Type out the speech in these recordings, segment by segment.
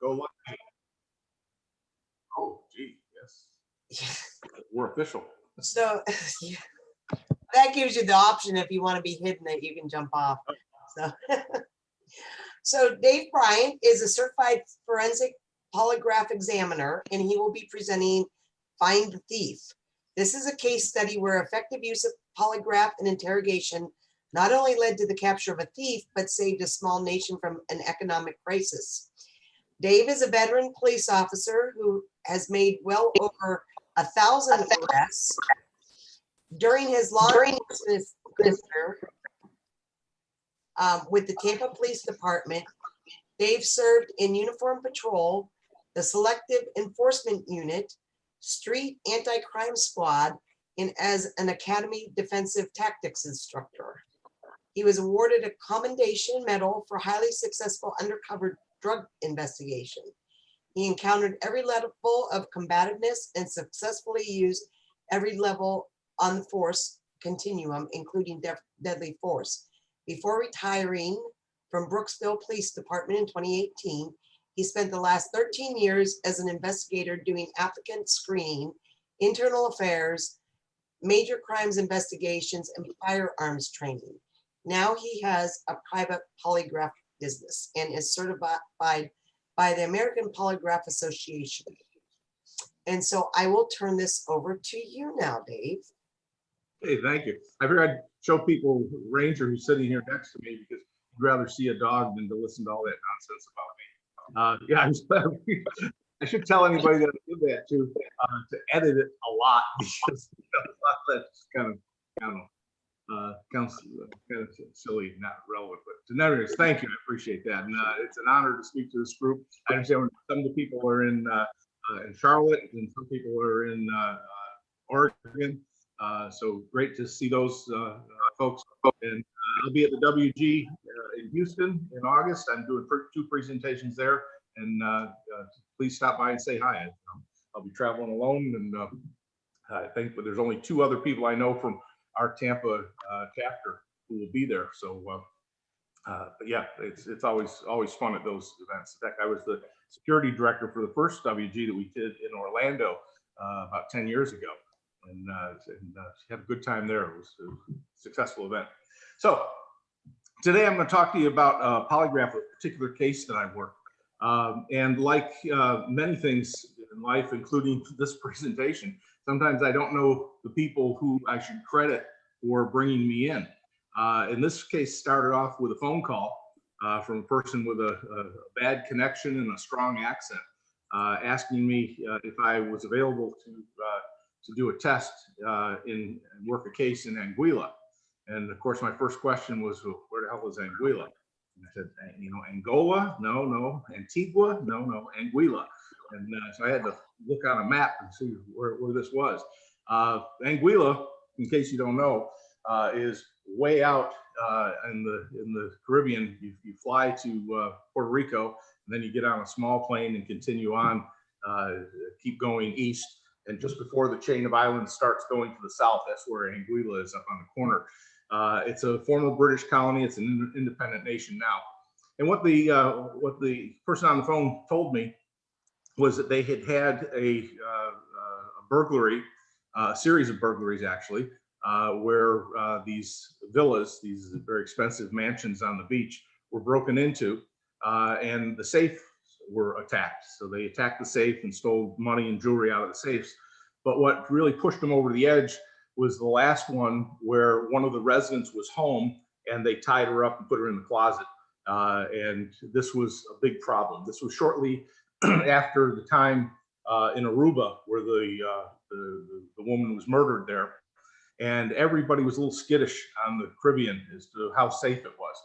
Go Lucky. Oh, gee, yes. We're official. So yeah, that gives you the option if you want to be hidden that you can jump off. So, so Dave Bryant is a certified forensic polygraph examiner, and he will be presenting Find the Thief. This is a case study where effective use of polygraph and interrogation not only led to the capture of a thief, but saved a small nation from an economic crisis. Dave is a veteran police officer who has made well over 1,000 arrests. During his law enforcement career with the Tampa Police Department, Dave served in uniform patrol, the Selective Enforcement Unit, Street Anti-Crime Squad, and as an Academy Defensive Tactics Instructor. He was awarded a commendation medal for highly successful undercover drug investigation. He encountered every level of combativeness and successfully used every level on the force continuum, including deadly force. Before retiring from Brooksville Police Department in 2018, he spent the last 13 years as an investigator doing applicant screening, internal affairs, major crimes investigations, and firearms training. Now he has a private polygraph business and is certified by the American Polygraph Association. And so I will turn this over to you now, Dave. Hey, thank you. I figured I'd show people Ranger who's sitting here next to me because I'd rather see a dog than to listen to all that nonsense about me. Yeah, I should tell anybody that I did that to edit it a lot because that's kind of, I don't know, kind of silly, not relevant. But anyways, thank you. I appreciate that. And it's an honor to speak to this group. I understand some of the people are in Charlotte and some people are in Oregon. So great to see those folks. And I'll be at the WG in Houston in August. I'm doing 2 presentations there. And please stop by and say hi. I'll be traveling alone. And I think there's only 2 other people I know from our Tampa chapter who will be there. So, but yeah, it's always fun at those events. In fact, I was the security director for the first WG that we did in Orlando about 10 years ago. And had a good time there. It was a successful event. So today I'm going to talk to you about polygraph, a particular case that I worked. And like many things in life, including this presentation, sometimes I don't know the people who I should credit for bringing me in. And this case started off with a phone call from a person with a bad connection and a strong accent, asking me if I was available to do a test and work a case in Anguilla. And of course, my first question was, well, where the hell is Anguilla? And I said, you know, Angola? No, no. Antigua? No, no. Anguilla. And so I had to look on a map and see where this was. Anguilla, in case you don't know, is way out in the Caribbean. You fly to Puerto Rico, and then you get on a small plane and continue on, keep going east. And just before the chain of islands starts going to the south, that's where Anguilla is, up on the corner. It's a former British colony. It's an independent nation now. And what the person on the phone told me was that they had a burglary, a series of burglaries actually, where these villas, these very expensive mansions on the beach, were broken into, and the safe were attacked. So they attacked the safe and stole money and jewelry out of the safes. But what really pushed them over the edge was the last one, where one of the residents was home and they tied her up and put her in the closet. And this was a big problem. This was shortly after the time in Aruba where the woman was murdered there. And everybody was a little skittish on the Caribbean as to how safe it was.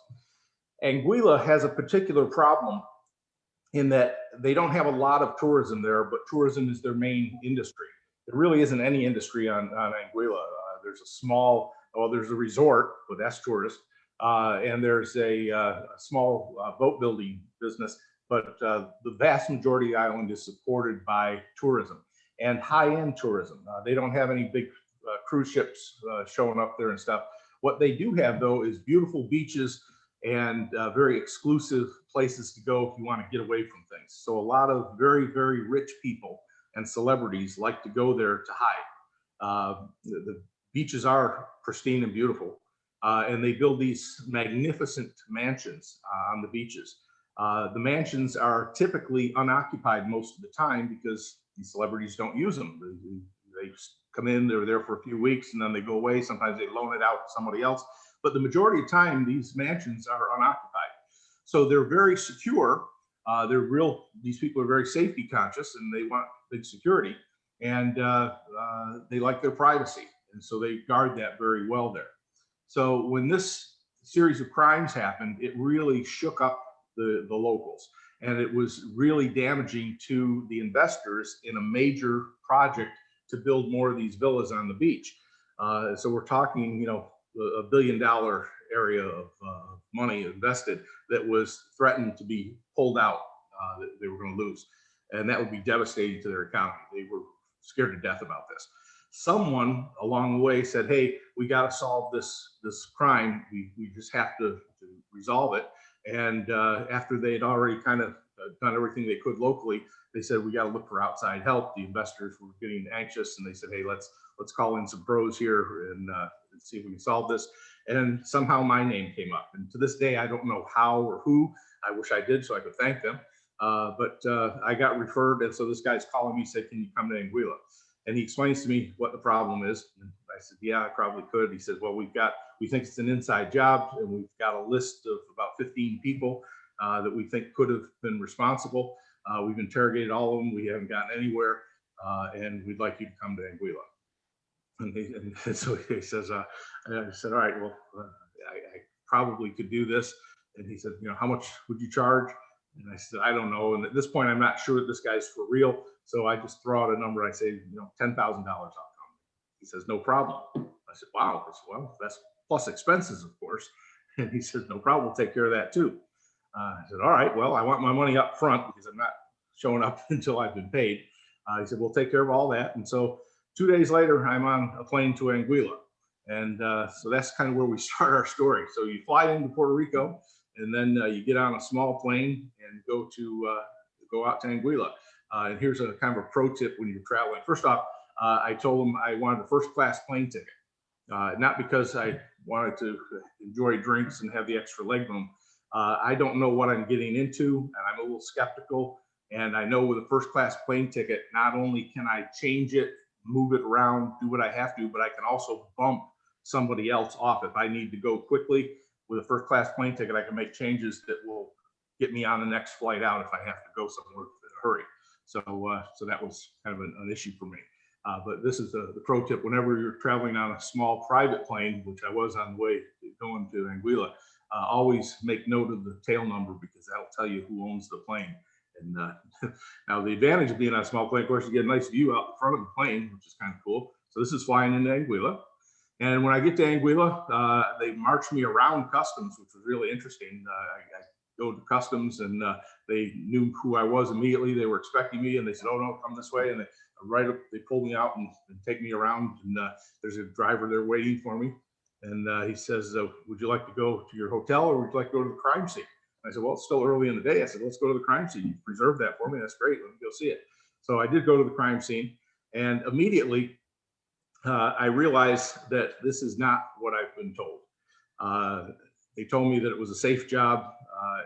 Anguilla has a particular problem in that they don't have a lot of tourism there, but tourism is their main industry. There really isn't any industry on Anguilla. There's a small, well, there's a resort, but that's tourist. And there's a small boat building business, but the vast majority of the island is supported by tourism and high-end tourism. They don't have any big cruise ships showing up there and stuff. What they do have, though, is beautiful beaches and very exclusive places to go if you want to get away from things. So a lot of very, very rich people and celebrities like to go there to hide. The beaches are pristine and beautiful, and they build these magnificent mansions on the beaches. The mansions are typically unoccupied most of the time because these celebrities don't use them. They come in, they're there for a few weeks, and then they go away. Sometimes they loan it out to somebody else. But the majority of time, these mansions are unoccupied. So they're very secure. These people are very safety conscious, and they want big security, and they like their privacy. And so they guard that very well there. So when this series of crimes happened, it really shook up the locals. And it was really damaging to the investors in a major project to build more of these villas on the beach. So we're talking, $1 billion area of money invested that was threatened to be pulled out, that they were going to lose. And that would be devastating to their economy. They were scared to death about this. Someone along the way said, hey, we got to solve this crime. We just have to resolve it. And after they had already kind of done everything they could locally, they said, we got to look for outside help. The investors were getting anxious, and they said, hey, let's call in some pros here and see if we can solve this. And somehow my name came up. And to this day, I don't know how or who. I wish I did so I could thank them. But I got referred. And so this guy's calling me, said, can you come to Anguilla? And he explains to me what the problem is. And I said, yeah, I probably could. He said, well, we think it's an inside job, and we've got a list of about 15 people that we think could have been responsible. We've interrogated all of them. We haven't gotten anywhere. And we'd like you to come to Anguilla. And so he says, I said, all right, well, I probably could do this. And he said, how much would you charge? And I said, I don't know. And at this point, I'm not sure that this guy's for real. So I just throw out a number. I say, $10,000, I'll come. He says, no problem. I said, wow. I said, well, that's plus expenses, of course. And he says, no problem. We'll take care of that too. I said, all right, well, I want my money up front because I'm not showing up until I've been paid. He said, we'll take care of all that. And so 2 days later, I'm on a plane to Anguilla. And so that's kind of where we start our story. So you fly into Puerto Rico, and then you get on a small plane and go out to Anguilla. And here's a kind of a pro tip when you're traveling. First off, I told them I wanted a first class plane ticket, not because I wanted to enjoy drinks and have the extra legroom. I don't know what I'm getting into, and I'm a little skeptical. And I know with a first class plane ticket, not only can I change it, move it around, do what I have to, but I can also bump somebody else off. If I need to go quickly with a first class plane ticket, I can make changes that will get me on the next flight out if I have to go somewhere in a hurry. So that was kind of an issue for me. But this is the pro tip. Whenever you're traveling on a small private plane, which I was on the way going to Anguilla, always make note of the tail number because that'll tell you who owns the plane. And now the advantage of being on a small plane, of course, you get a nice view out the front of the plane, which is kind of cool. So this is flying into Anguilla. And when I get to Anguilla, they march me around customs, which was really interesting. I go to customs, and they knew who I was immediately. They were expecting me, and they said, oh, no, come this way. And they pulled me out and take me around. And there's a driver there waiting for me. And he says, would you like to go to your hotel, or would you like to go to the crime scene? I said, well, it's still early in the day. I said, let's go to the crime scene. You preserved that for me. That's great. Let me go see it. So I did go to the crime scene, and immediately I realized that this is not what I've been told. They told me that it was a safe job,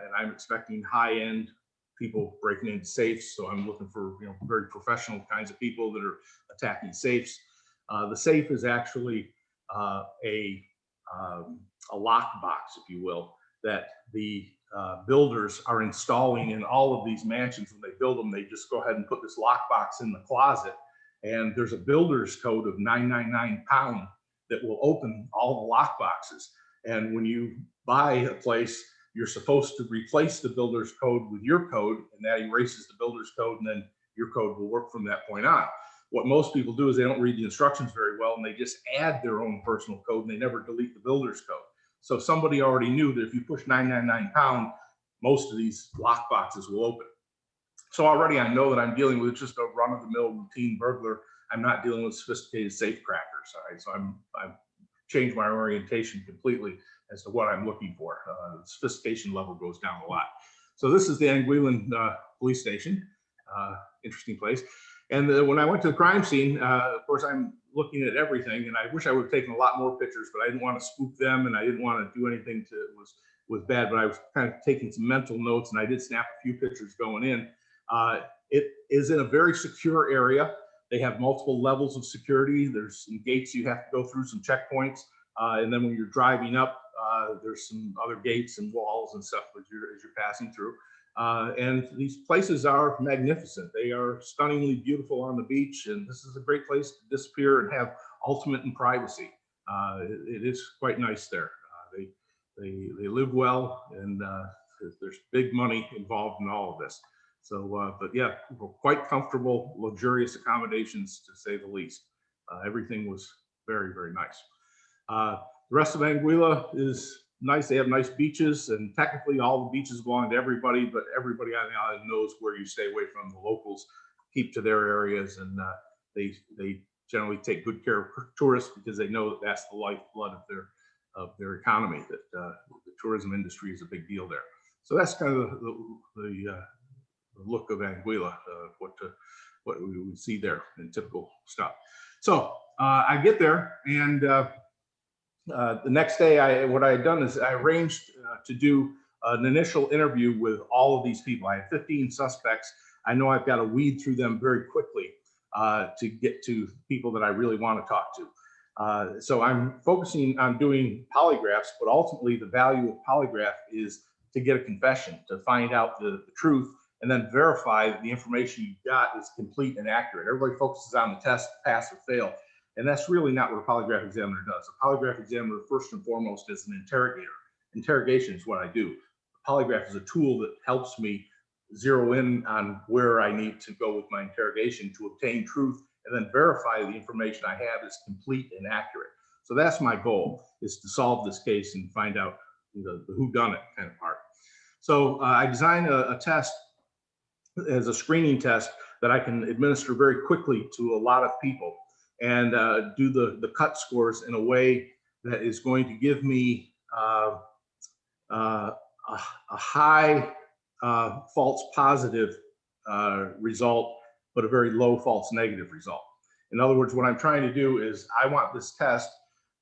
and I'm expecting high-end people breaking into safes. So I'm looking for very professional kinds of people that are attacking safes. The safe is actually a lock box, if you will, that the builders are installing in all of these mansions. When they build them, they just go ahead and put this lockbox in the closet. And there's a builder's code of 999 pound that will open all the lock boxes. And when you buy a place, you're supposed to replace the builder's code with your code, and that erases the builder's code, and then your code will work from that point on. What most people do is they don't read the instructions very well, and they just add their own personal code, and they never delete the builder's code. So somebody already knew that if you push 999 pound, most of these lock boxes will open. So already I know that I'm dealing with just a run-of-the-mill routine burglar. I'm not dealing with sophisticated safe crackers. All right, so I'm changed my orientation completely as to what I'm looking for. The sophistication level goes down a lot. So this is the Anguillan police station. Interesting place. And when I went to the crime scene, of course, I'm looking at everything, and I wish I would have taken a lot more pictures, but I didn't want to spook them, and I didn't want to do anything to was bad. But I was kind of taking some mental notes, and I did snap a few pictures going in. It is in a very secure area. They have multiple levels of security. There's some gates you have to go through, some checkpoints, and then when you're driving up, there's some other gates and walls and stuff as you're passing through. And these places are magnificent. They are stunningly beautiful on the beach, and this is a great place to disappear and have ultimate in privacy. It is quite nice there. They live well, and there's big money involved in all of this. So, but yeah, quite comfortable, luxurious accommodations to say the least. Everything was very, very nice. The rest of Anguilla is nice. They have nice beaches, and technically all the beaches belong to everybody, but everybody on the island knows where you stay away from. The locals keep to their areas, and they generally take good care of tourists because they know that that's the lifeblood of their economy, that the tourism industry is a big deal there. So that's kind of the look of Anguilla, what we would see there in typical stuff. So I get there, and the next day, what I had done is I arranged to do an initial interview with all of these people. I have 15 suspects. I know I've got to weed through them very quickly to get to people that I really want to talk to. So I'm focusing on doing polygraphs, but ultimately the value of polygraph is to get a confession, to find out the truth, and then verify the information you got is complete and accurate. Everybody focuses on the test, pass or fail. And that's really not what a polygraph examiner does. A polygraph examiner, first and foremost, is an interrogator. Interrogation is what I do. A polygraph is a tool that helps me zero in on where I need to go with my interrogation to obtain truth and then verify the information I have is complete and accurate. So that's my goal, is to solve this case and find out the whodunit kind of part. So I designed a test as a screening test that I can administer very quickly to a lot of people, and do the cut scores in a way that is going to give me a high false positive result, but a very low false negative result. In other words, what I'm trying to do is I want this test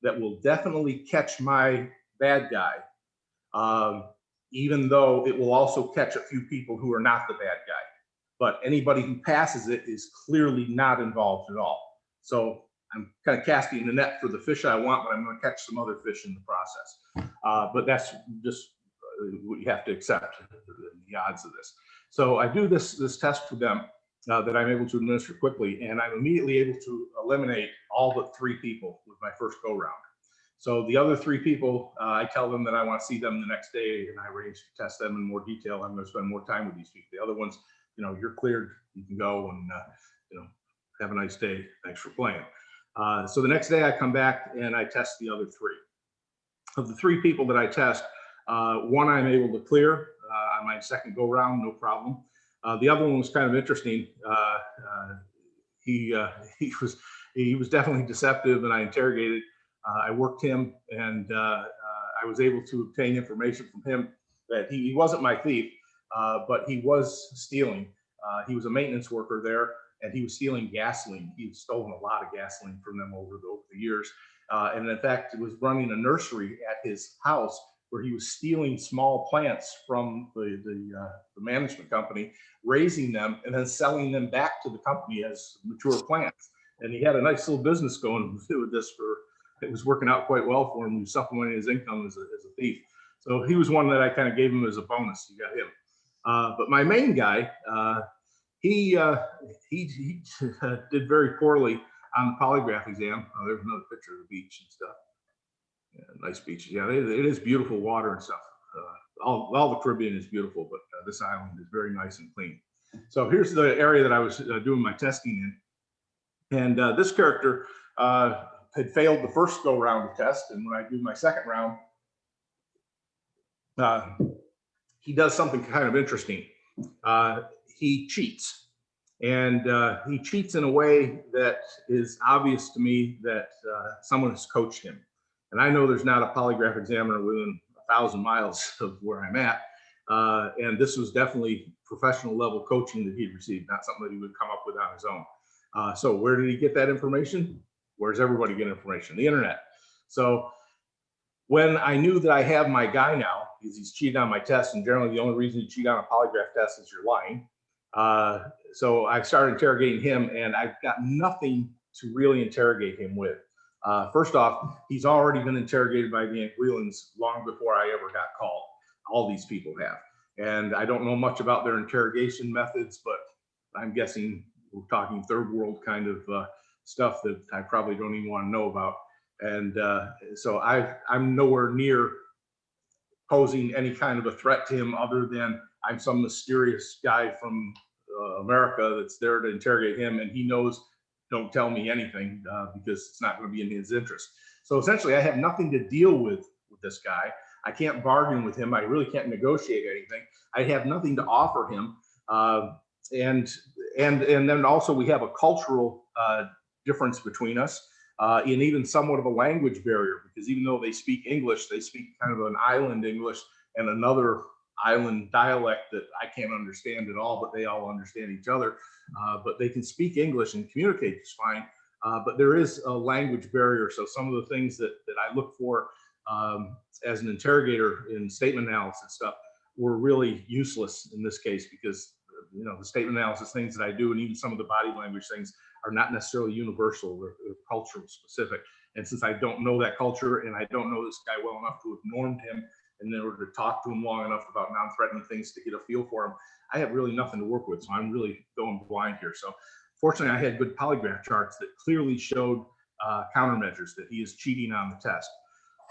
that will definitely catch my bad guy, even though it will also catch a few people who are not the bad guy. But anybody who passes it is clearly not involved at all. So I'm kind of casting the net for the fish I want, but I'm going to catch some other fish in the process. But that's just what you have to accept, the odds of this. So I do this test for them that I'm able to administer quickly, and I'm immediately able to eliminate all but 3 people with my first go round. So the other 3 people, I tell them that I want to see them the next day, and I arrange to test them in more detail. I'm going to spend more time with these people. The other ones, you're cleared, you can go, and have a nice day. Thanks for playing. So the next day I come back and I test the other 3. Of the 3 people that I test, 1 I'm able to clear on my second go round, no problem. The other one was kind of interesting. He was definitely deceptive, and I interrogated. I worked him, and I was able to obtain information from him that he wasn't my thief, but he was stealing. He was a maintenance worker there, and he was stealing gasoline. He'd stolen a lot of gasoline from them over the years. And in fact, it was running a nursery at his house where he was stealing small plants from the management company, raising them, and then selling them back to the company as mature plants. And he had a nice little business going with this. It was working out quite well for him. He was supplementing his income as a thief. So he was one that I kind of gave him as a bonus. You got him. But my main guy, he did very poorly on the polygraph exam. There's another picture of the beach and stuff. Yeah, nice beach. Yeah, it is beautiful water and stuff. All the Caribbean is beautiful, but this island is very nice and clean. So here's the area that I was doing my testing in. And this character had failed the first go round of test. And when I do my second round, he does something kind of interesting. He cheats. And he cheats in a way that is obvious to me that someone has coached him. And I know there's not a polygraph examiner within 1,000 miles of where I'm at. And this was definitely professional level coaching that he'd received, not something that he would come up with on his own. So where did he get that information? Where's everybody get information? The internet. So when I knew that I have my guy now, because he's cheated on my test, and generally the only reason you cheat on a polygraph test is you're lying. So I started interrogating him, and I've got nothing to really interrogate him with. First off, he's already been interrogated by the Anguillans long before I ever got called. All these people have. And I don't know much about their interrogation methods, but I'm guessing we're talking third world kind of stuff that I probably don't even want to know about. And so I'm nowhere near posing any kind of a threat to him other than I'm some mysterious guy from America that's there to interrogate him, and he knows don't tell me anything because it's not going to be in his interest. So essentially I have nothing to deal with this guy. I can't bargain with him. I really can't negotiate anything. I have nothing to offer him. And then also we have a cultural difference between us and even somewhat of a language barrier, because even though they speak English, they speak kind of an island English and another island dialect that I can't understand at all, but they all understand each other. But they can speak English and communicate just fine. But there is a language barrier. So some of the things that I look for as an interrogator in statement analysis stuff were really useless in this case, because the statement analysis things that I do and even some of the body language things are not necessarily universal. They're cultural specific. And since I don't know that culture and I don't know this guy well enough to have normed him and in order to talk to him long enough about non-threatening things to get a feel for him, I have really nothing to work with. So I'm really going blind here. So fortunately, I had good polygraph charts that clearly showed countermeasures that he is cheating on the test.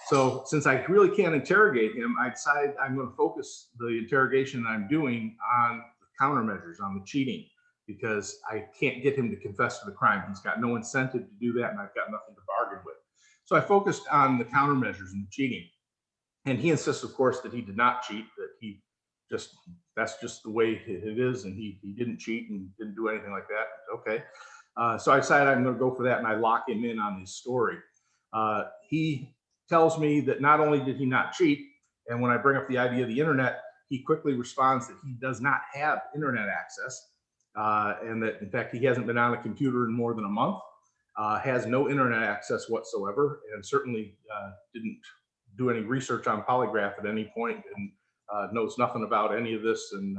So since I really can't interrogate him, I decided I'm going to focus the interrogation that I'm doing on the countermeasures, on the cheating, because I can't get him to confess to the crime. He's got no incentive to do that, and I've got nothing to bargain with. So I focused on the countermeasures and the cheating. And he insists, of course, that he did not cheat, that that's just the way it is, and he didn't cheat and didn't do anything like that. Okay. So I decided I'm going to go for that, and I lock him in on his story. He tells me that not only did he not cheat, and when I bring up the idea of the internet, he quickly responds that he does not have internet access, and that in fact he hasn't been on a computer in more than a month, has no internet access whatsoever, and certainly didn't do any research on polygraph at any point, and knows nothing about any of this, and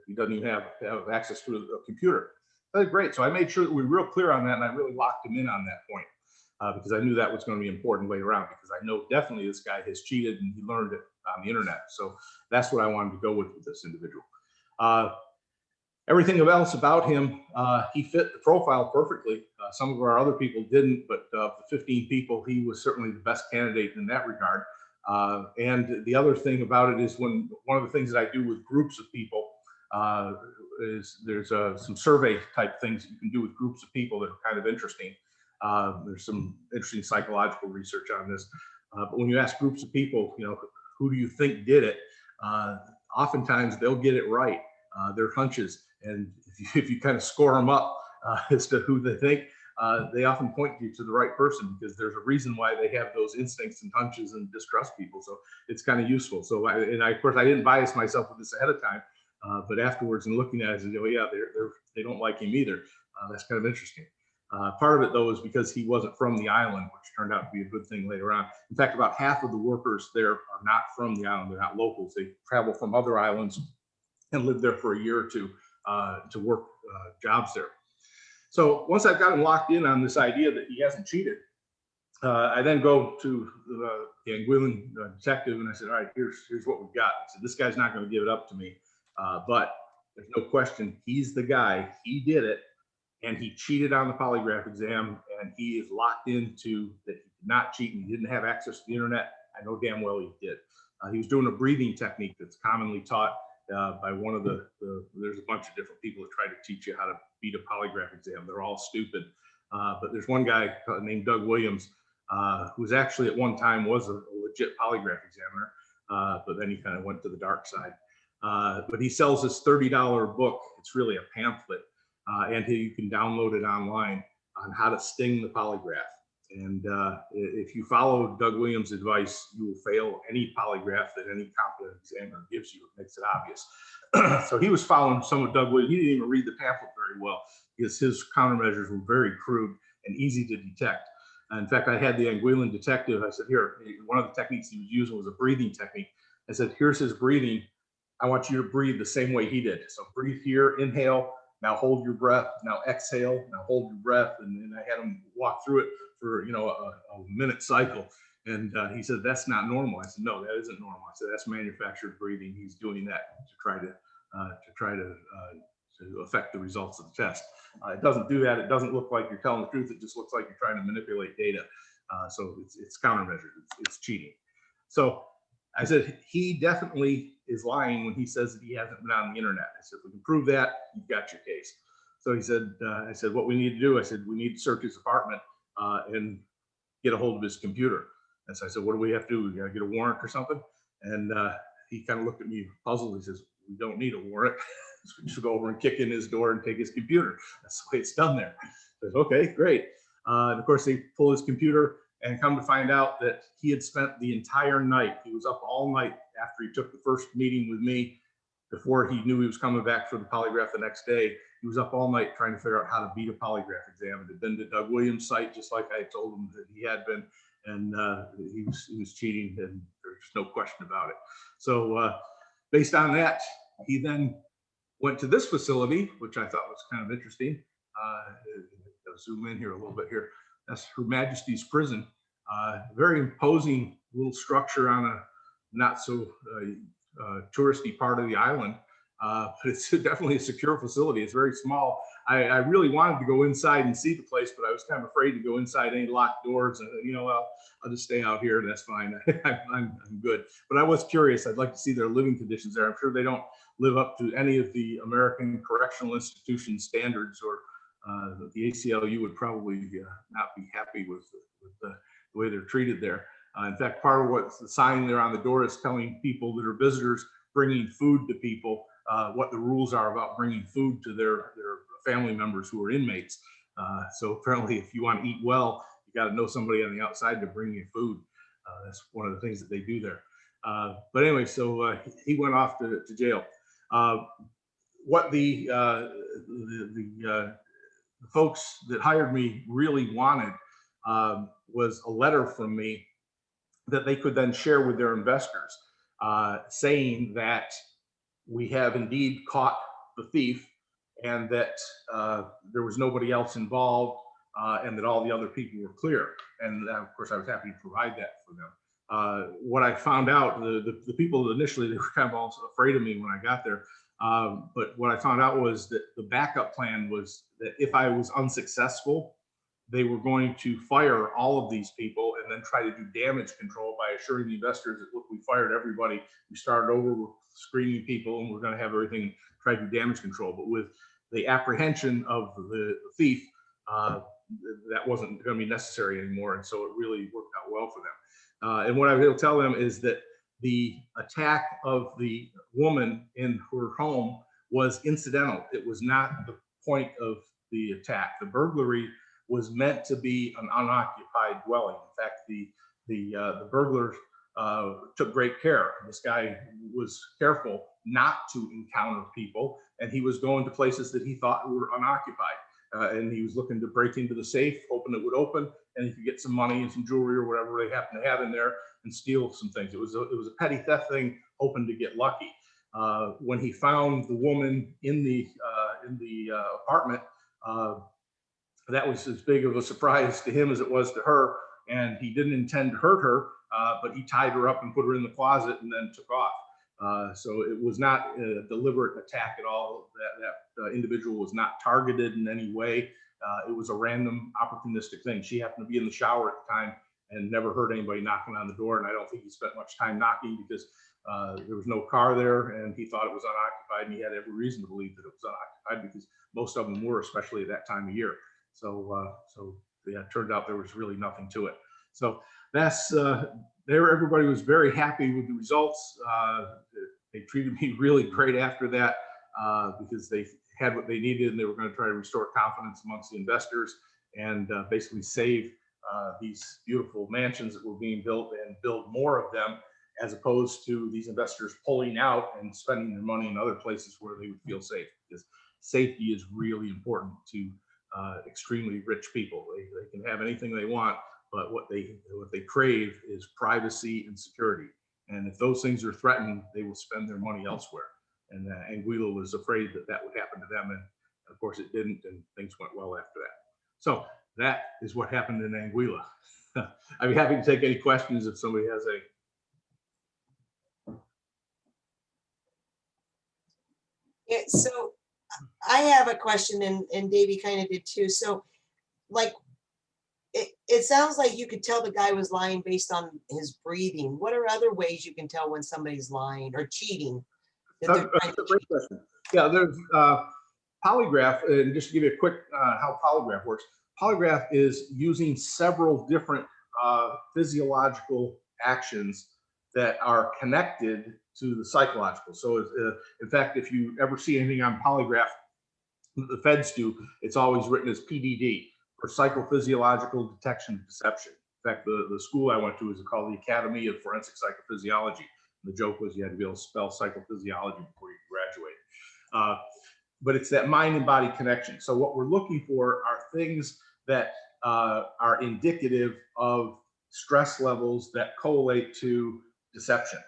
he doesn't even have access to a computer. That's great. So I made sure that we were real clear on that, and I really locked him in on that point. Because I knew that was going to be important later on, because I know definitely this guy has cheated and he learned it on the internet. So that's what I wanted to go with this individual. Everything else about him, he fit the profile perfectly. Some of our other people didn't, but of the 15 people, he was certainly the best candidate in that regard. And the other thing about it is one of the things that I do with groups of people is there's some survey type things that you can do with groups of people that are kind of interesting. There's some interesting psychological research on this. But when you ask groups of people, who do you think did it? Oftentimes they'll get it right. They're hunches. And if you kind of score them up as to who they think, they often point you to the right person, because there's a reason why they have those instincts and hunches and distrust people. So it's kind of useful. So of course, I didn't bias myself with this ahead of time, but afterwards and looking at it, I said, yeah, they don't like him either. That's kind of interesting. Part of it, though, is because he wasn't from the island, which turned out to be a good thing later on. In fact, about half of the workers there are not from the island. They're not locals. They travel from other islands and live there for a year or two to work jobs there. So once I've got him locked in on this idea that he hasn't cheated, I then go to the Anguillan detective, and I said, all right, here's what we've got. I said, this guy's not going to give it up to me, but there's no question he's the guy. He did it. And he cheated on the polygraph exam, and he is locked into that he did not cheat and he didn't have access to the internet. I know damn well he did. He was doing a breathing technique that's commonly taught by one of there's a bunch of different people that try to teach you how to beat a polygraph exam. They're all stupid. But there's one guy named Doug Williams, who was actually at one time was a legit polygraph examiner, but then he kind of went to the dark side. But he sells this $30 book. It's really a pamphlet. And you can download it online on how to sting the polygraph. And if you follow Doug Williams' advice, you will fail any polygraph that any competent examiner gives you. It makes it obvious. So he was following some of Doug Williams. He didn't even read the pamphlet very well because his countermeasures were very crude and easy to detect. In fact, I had the Anguillan detective. I said, here, one of the techniques he was using was a breathing technique. I said, here's his breathing. I want you to breathe the same way he did. So breathe here, inhale, now hold your breath, now exhale, now hold your breath. And I had him walk through it for, you know, a minute cycle. And he said, that's not normal. I said, no, that isn't normal. I said, that's manufactured breathing. He's doing that to try to affect the results of the test. It doesn't do that. It doesn't look like you're telling the truth. It just looks like you're trying to manipulate data. So it's countermeasured. It's cheating. So I said, he definitely is lying when he says that he hasn't been on the internet. I said, if we can prove that, you've got your case. So he said, I said, what we need to do, I said, we need to search his apartment and get a hold of his computer. And so I said, what do we have to do? We gotta get a warrant or something? And he kind of looked at me puzzled. He says, we don't need a warrant. We just go over and kick in his door and take his computer. That's the way it's done there. I said, okay, great. And of course, they pull his computer and come to find out that he had spent the entire night. He was up all night after he took the first meeting with me before he knew he was coming back for the polygraph the next day. He was up all night trying to figure out how to beat a polygraph exam. It had been to Doug Williams' site, just like I told him that he had been, and he was cheating, and there's no question about it. So based on that, he then went to this facility, which I thought was kind of interesting. I'll zoom in here a little bit here. That's Her Majesty's Prison. Very imposing little structure on a not so touristy part of the island. But it's definitely a secure facility. It's very small. I really wanted to go inside and see the place, but I was kind of afraid to go inside any locked doors. And you know, I'll just stay out here. That's fine. I'm good. But I was curious. I'd like to see their living conditions there. I'm sure they don't live up to any of the American correctional institution standards, or the ACLU would probably not be happy with the way they're treated there. In fact, part of what's the sign there on the door is telling people that are visitors bringing food to people what the rules are about bringing food to their family members who are inmates. So apparently, if you want to eat well, you got to know somebody on the outside to bring you food. That's one of the things that they do there. But anyway, so he went off to jail. What the folks that hired me really wanted was a letter from me that they could then share with their investors, saying that we have indeed caught the thief, and that there was nobody else involved, and that all the other people were clear. And of course, I was happy to provide that for them. What I found out, the people initially, they were kind of also afraid of me when I got there. But what I found out was that the backup plan was that if I was unsuccessful, they were going to fire all of these people and then try to do damage control by assuring the investors that, look, we fired everybody, we started over, we're screening people, and we're going to have everything try to do damage control. But with the apprehension of the thief, that wasn't going to be necessary anymore. And so it really worked out well for them. And what I will tell them is that the attack of the woman in her home was incidental. It was not the point of the attack. The burglary was meant to be an unoccupied dwelling. In fact, the burglars took great care. This guy was careful not to encounter people, and he was going to places that he thought were unoccupied. And he was looking to break into the safe, hoping it would open, and he could get some money and some jewelry or whatever they happen to have in there and steal some things. It was a petty theft thing, hoping to get lucky. When he found the woman in the apartment, that was as big of a surprise to him as it was to her. And he didn't intend to hurt her, but he tied her up and put her in the closet and then took off. So it was not a deliberate attack at all. That individual was not targeted in any way. It was a random opportunistic thing. She happened to be in the shower at the time and never heard anybody knocking on the door. And I don't think he spent much time knocking because there was no car there, and he thought it was unoccupied, and he had every reason to believe that it was unoccupied because most of them were, especially at that time of year. So yeah, it turned out there was really nothing to it. So that's everybody was very happy with the results. They treated me really great after that because they had what they needed, and they were going to try to restore confidence amongst the investors and basically save these beautiful mansions that were being built and build more of them, as opposed to these investors pulling out and spending their money in other places where they would feel safe. Because safety is really important to extremely rich people. They can have anything they want, but what they crave is privacy and security. And if those things are threatened, they will spend their money elsewhere. And Anguilla was afraid that that would happen to them, and of course it didn't, and things went well after that. So that is what happened in Anguilla. I'd be happy to take any questions if somebody has any. Yeah, so I have a question, and Davey kind of did too. So, like, it sounds like you could tell the guy was lying based on his breathing. What are other ways you can tell when somebody's lying or cheating? That's a great question. Yeah, there's polygraph, and just to give you a quick how polygraph works. Polygraph is using several different physiological actions that are connected to the psychological. So in fact, if you ever see anything on polygraph that the feds do, it's always written as PDD, for psychophysiological detection and deception. In fact, the school I went to is called the Academy of Forensic Psychophysiology. The joke was you had to be able to spell psychophysiology before you graduate. But it's that mind and body connection. So what we're looking for are things that are indicative of stress levels that correlate to deception.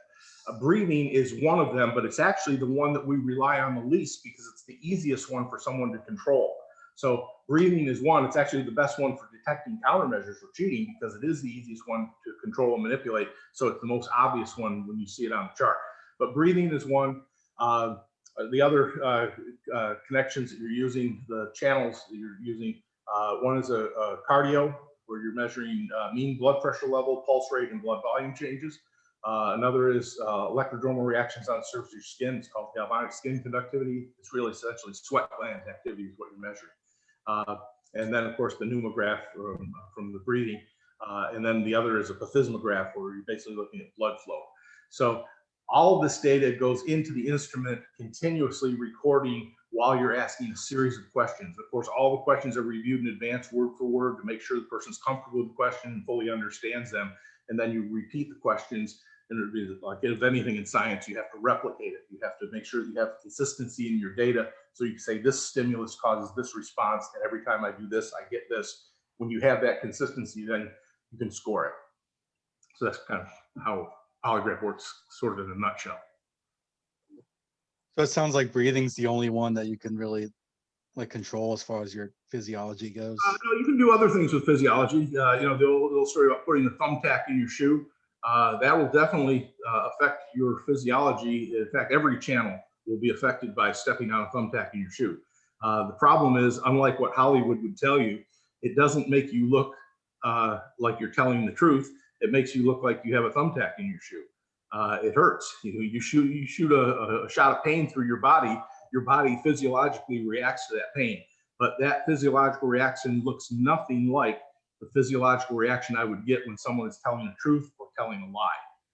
Breathing is one of them, but it's actually the one that we rely on the least because it's the easiest one for someone to control. So breathing is one. It's actually the best one for detecting countermeasures for cheating because it is the easiest one to control and manipulate. So it's the most obvious one when you see it on the chart. But breathing is one. The other connections that you're using, the channels that you're using, one is a cardio, where you're measuring mean blood pressure level, pulse rate, and blood volume changes. Another is electrodromal reactions on the surface of your skin. It's called galvanic skin conductivity. It's really essentially sweat gland activity is what you're measuring. And then, of course, the pneumograph from the breathing. And then the other is a plethysmograph, where you're basically looking at blood flow. So all of this data goes into the instrument, continuously recording while you're asking a series of questions. Of course, all the questions are reviewed in advance, word for word, to make sure the person's comfortable with the question and fully understands them. And then you repeat the questions. And it'd be like if anything in science, you have to replicate it. You have to make sure that you have consistency in your data. So you can say this stimulus causes this response, and every time I do this, I get this. When you have that consistency, then you can score it. So that's kind of how polygraph works, sort of in a nutshell. So it sounds like breathing's the only one that you can really like control as far as your physiology goes. No, you can do other things with physiology. You know, the old story about putting the thumbtack in your shoe. That will definitely affect your physiology. In fact, every channel will be affected by stepping on a thumbtack in your shoe. The problem is, unlike what Hollywood would tell you, it doesn't make you look like you're telling the truth. It makes you look like you have a thumbtack in your shoe. It hurts. You shoot a shot of pain through your body physiologically reacts to that pain. But that physiological reaction looks nothing like the physiological reaction I would get when someone is telling the truth or telling a lie.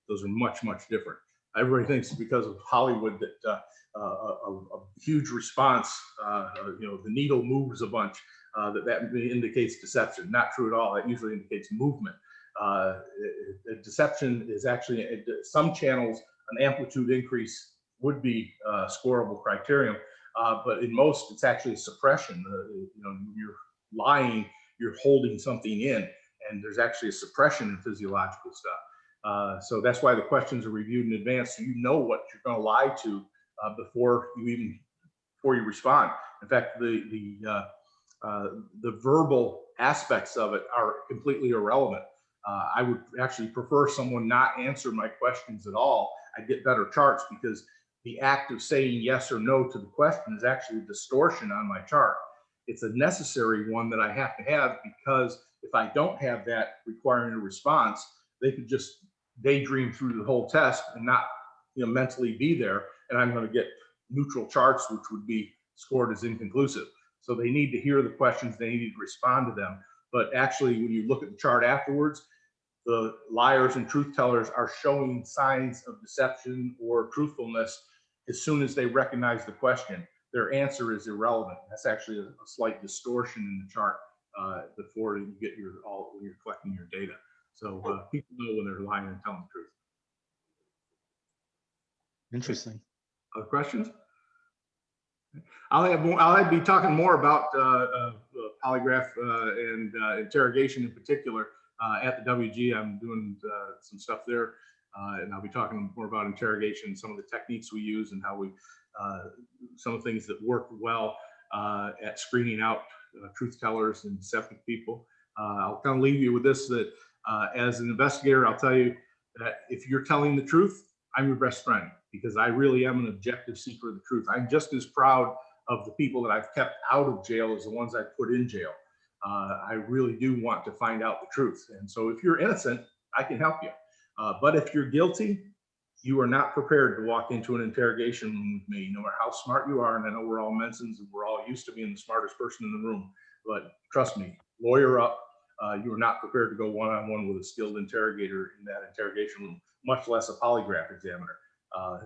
Those are much, much different. Everybody thinks because of Hollywood that a huge response, you know, the needle moves a bunch, that indicates deception. Not true at all. That usually indicates movement. Deception is actually, some channels, an amplitude increase would be scoreable criterion, but in most, it's actually a suppression. You know, you're lying, you're holding something in, and there's actually a suppression in physiological stuff. So that's why the questions are reviewed in advance, so you know what you're going to lie to before you respond. In fact, the verbal aspects of it are completely irrelevant. I would actually prefer someone not answer my questions at all. I get better charts because the act of saying yes or no to the question is actually a distortion on my chart. It's a necessary one that I have to have, because if I don't have that requiring a response, they could just daydream through the whole test and not, you know, mentally be there, and I'm going to get neutral charts, which would be scored as inconclusive. So they need to hear the questions, they need to respond to them. But actually, when you look at the chart afterwards, the liars and truth tellers are showing signs of deception or truthfulness as soon as they recognize the question. Their answer is irrelevant. That's actually a slight distortion in the chart before you get when you're collecting your data. So people know when they're lying and telling the truth. Interesting. Other questions? I'll be talking more about polygraph and interrogation in particular at the WG. I'm doing some stuff there, and I'll be talking more about interrogation, some of the techniques we use, and how we some of the things that work well at screening out truth tellers and deceptive people. I'll kind of leave you with this: that as an investigator, I'll tell you that if you're telling the truth, I'm your best friend, because I really am an objective seeker of the truth. I'm just as proud of the people that I've kept out of jail as the ones I've put in jail. I really do want to find out the truth. And so if you're innocent, I can help you. But if you're guilty, you are not prepared to walk into an interrogation room with me, no matter how smart you are. And I know we're all Mensons and we're all used to being the smartest person in the room. But trust me, lawyer up, you are not prepared to go one-on-one with a skilled interrogator in that interrogation room, much less a polygraph examiner.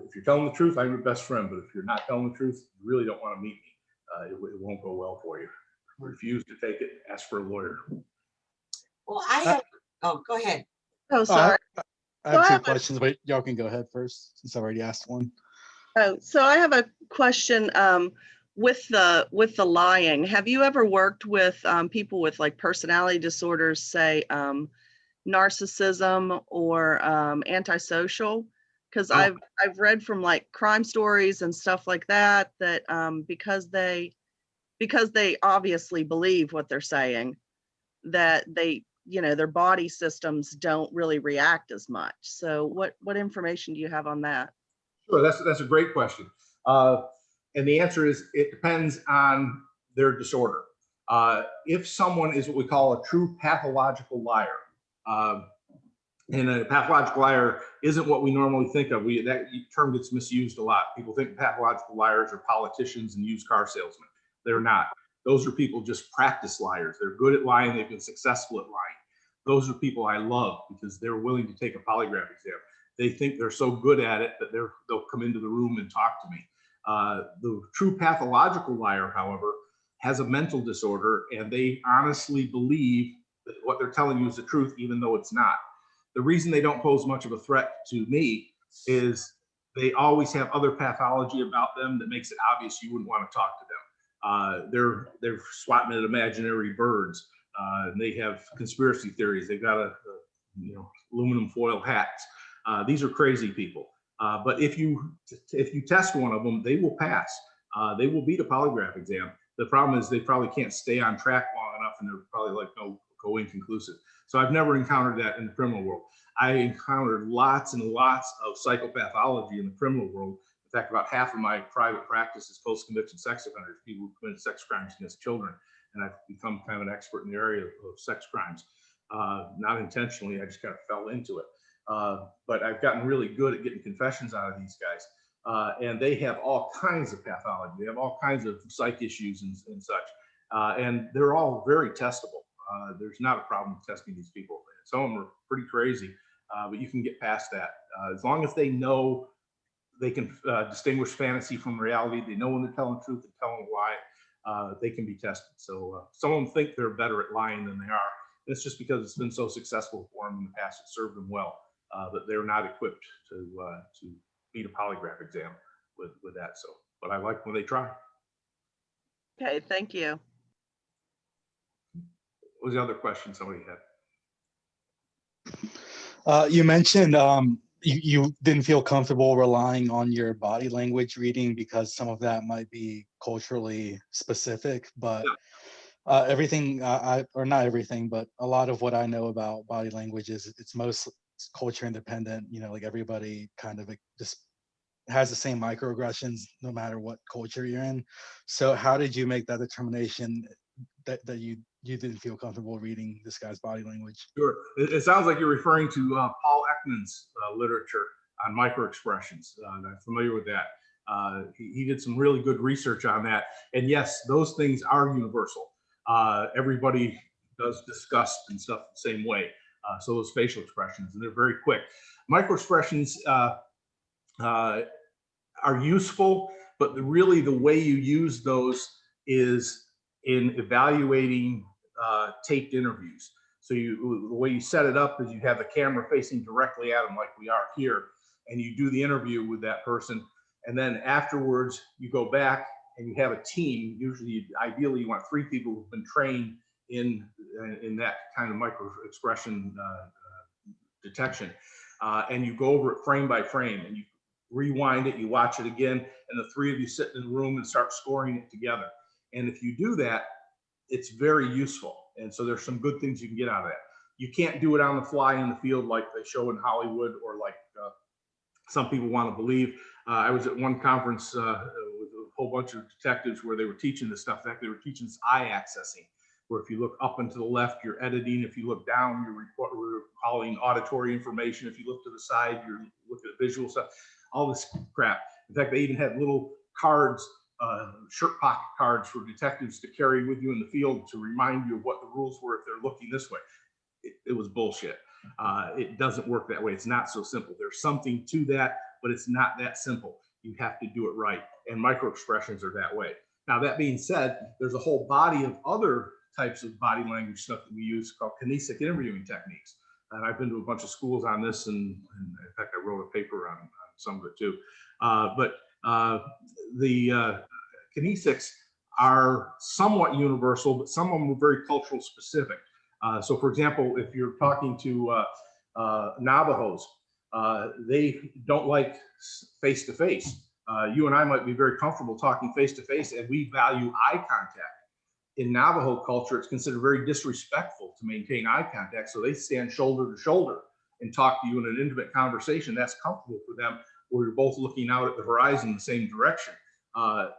If you're telling the truth, I'm your best friend. But if you're not telling the truth, you really don't want to meet me. It won't go well for you. Refuse to take it, ask for a lawyer. Well, I have, oh, go ahead. Oh, sorry. I have two questions, but y'all can go ahead first since I already asked one. Oh, so I have a question with the lying. Have you ever worked with people with like personality disorders, say narcissism or antisocial? Because I've read from like crime stories and stuff like that because they obviously believe what they're saying, that they, you know, their body systems don't really react as much. So what information do you have on that? Sure, that's a great question. And the answer is it depends on their disorder. If someone is what we call a true pathological liar, and a pathological liar isn't what we normally think of. That term gets misused a lot. People think pathological liars are politicians and used car salesmen. They're not. Those are people just practice liars. They're good at lying. They've been successful at lying. Those are people I love because they're willing to take a polygraph exam. They think they're so good at it that they'll come into the room and talk to me. The true pathological liar, however, has a mental disorder, and they honestly believe that what they're telling you is the truth, even though it's not. The reason they don't pose much of a threat to me is they always have other pathology about them that makes it obvious you wouldn't want to talk to them. They're swatting at imaginary birds. They have conspiracy theories. They've got aluminum foil hats. These are crazy people. But if you test one of them, they will pass. They will beat a polygraph exam. The problem is they probably can't stay on track long enough, and they're probably like go inconclusive. So I've never encountered that in the criminal world. I encountered lots and lots of psychopathology in the criminal world. In fact, about half of my private practice is post-conviction sex offenders, people who commit sex crimes against children. And I've become kind of an expert in the area of sex crimes. Not intentionally, I just kind of fell into it. But I've gotten really good at getting confessions out of these guys. And they have all kinds of pathology. They have all kinds of psych issues and such. And they're all very testable. There's not a problem with testing these people. Some of them are pretty crazy, but you can get past that. As long as they know they can distinguish fantasy from reality, they know when they're telling the truth and telling a lie, they can be tested. So some of them think they're better at lying than they are. It's just because it's been so successful for them in the past, it served them well, that they're not equipped to beat a polygraph exam with that. So, but I like when they try. Okay, thank you. What was the other question somebody had? You mentioned you didn't feel comfortable relying on your body language reading because some of that might be culturally specific, but everything, or not everything, but a lot of what I know about body language is it's most culture independent. You know, like everybody kind of just has the same microaggressions no matter what culture you're in. So how did you make that determination that you didn't feel comfortable reading this guy's body language? Sure. It sounds like you're referring to Paul Ekman's literature on microexpressions. I'm familiar with that. He did some really good research on that. And yes, those things are universal. Everybody does disgust and stuff the same way. So those facial expressions, and they're very quick. Microexpressions are useful, but really the way you use those is in evaluating taped interviews. So the way you set it up is you have the camera facing directly at them like we are here, and you do the interview with that person. And then afterwards you go back and you have a team. Usually, ideally, you want 3 people who've been trained in that kind of micro expression detection. And you go over it frame by frame, and you rewind it, you watch it again, and the 3 of you sit in the room and start scoring it together. And if you do that, it's very useful. And so there's some good things you can get out of that. You can't do it on the fly in the field like they show in Hollywood, or like some people want to believe. I was at one conference with a whole bunch of detectives where they were teaching this stuff. In fact, they were teaching this eye accessing, where if you look up and to the left, you're editing. If you look down, you're recalling auditory information. If you look to the side, you're looking at visual stuff, all this crap. In fact, they even had little cards, shirt pocket cards for detectives to carry with you in the field to remind you of what the rules were if they're looking this way. It was bullshit. It doesn't work that way. It's not so simple. There's something to that, but it's not that simple. You have to do it right. And micro expressions are that way. Now, that being said, there's a whole body of other types of body language stuff that we use called kinetic interviewing techniques. And I've been to a bunch of schools on this, and in fact, I wrote a paper on some of it too. The kinesics are somewhat universal, but some of them are very cultural specific. So for example, if you're talking to Navajos, they don't like face-to-face. You and I might be very comfortable talking face-to-face, and we value eye contact. In Navajo culture, it's considered very disrespectful to maintain eye contact, so they stand shoulder to shoulder and talk to you in an intimate conversation. That's comfortable for them, where you're both looking out at the horizon in the same direction,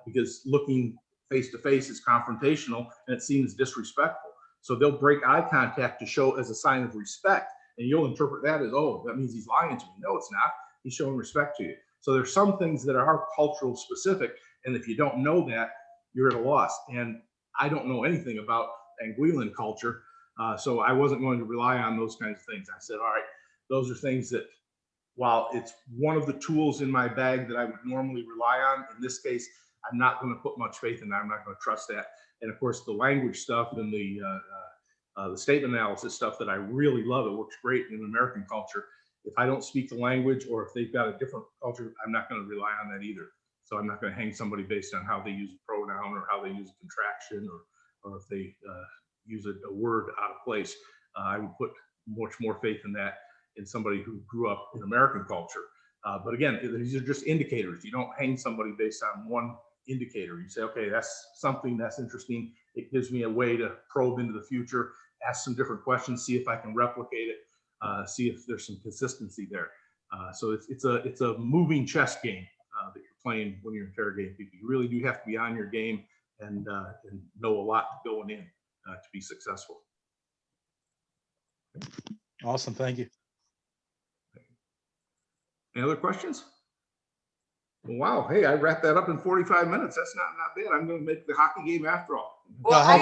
because looking face-to-face is confrontational and it seems disrespectful. So they'll break eye contact to show as a sign of respect, and you'll interpret that as, oh, that means he's lying to me. No, it's not. He's showing respect to you. So there's some things that are cultural specific, and if you don't know that, you're at a loss. And I don't know anything about Anguillan culture, so I wasn't going to rely on those kinds of things. I said, all right, those are things that, while it's one of the tools in my bag that I would normally rely on, in this case, I'm not going to put much faith in that. I'm not going to trust that. And of course, the language stuff and the statement analysis stuff that I really love, it works great in American culture. If I don't speak the language, or if they've got a different culture, I'm not going to rely on that either. So I'm not going to hang somebody based on how they use a pronoun, or how they use a contraction, or if they use a word out of place. I would put much more faith in that in somebody who grew up in American culture. But again, these are just indicators. You don't hang somebody based on one indicator. You say, okay, that's something that's interesting. It gives me a way to probe into the future, ask some different questions, see if I can replicate it, see if there's some consistency there. So it's a moving chess game that you're playing when you're interrogating people. You really do have to be on your game and know a lot going in to be successful. Awesome, thank you. Any other questions? Wow, hey, I wrapped that up in 45 minutes. That's not bad. I'm going to make the hockey game after all. Well, I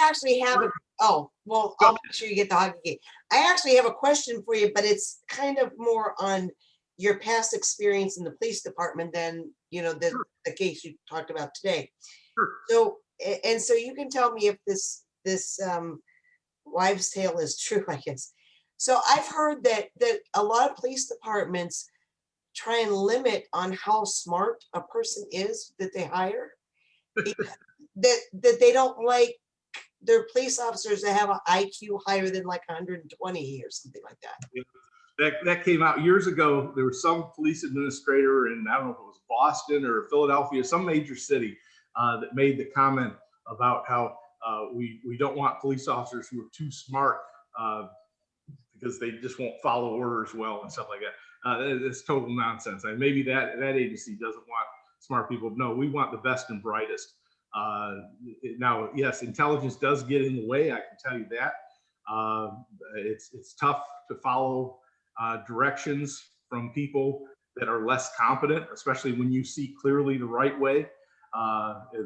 actually have a, oh, well, I'll make sure you get the hockey game. I actually have a question for you, but it's kind of more on your past experience in the police department than, you know, the case you talked about today. Sure. So, and so you can tell me if this wives' tale is true, I guess. So I've heard that a lot of police departments try and limit on how smart a person is that they hire. that they don't like their police officers that have an IQ higher than like 120 or something like that. That came out years ago. There was some police administrator in, I don't know if it was Boston or Philadelphia, some major city, that made the comment about how we don't want police officers who are too smart because they just won't follow orders well and stuff like that. It's total nonsense. And maybe that agency doesn't want smart people. No, we want the best and brightest. Now, yes, intelligence does get in the way. I can tell you that. It's tough to follow directions from people that are less competent, especially when you see clearly the right way.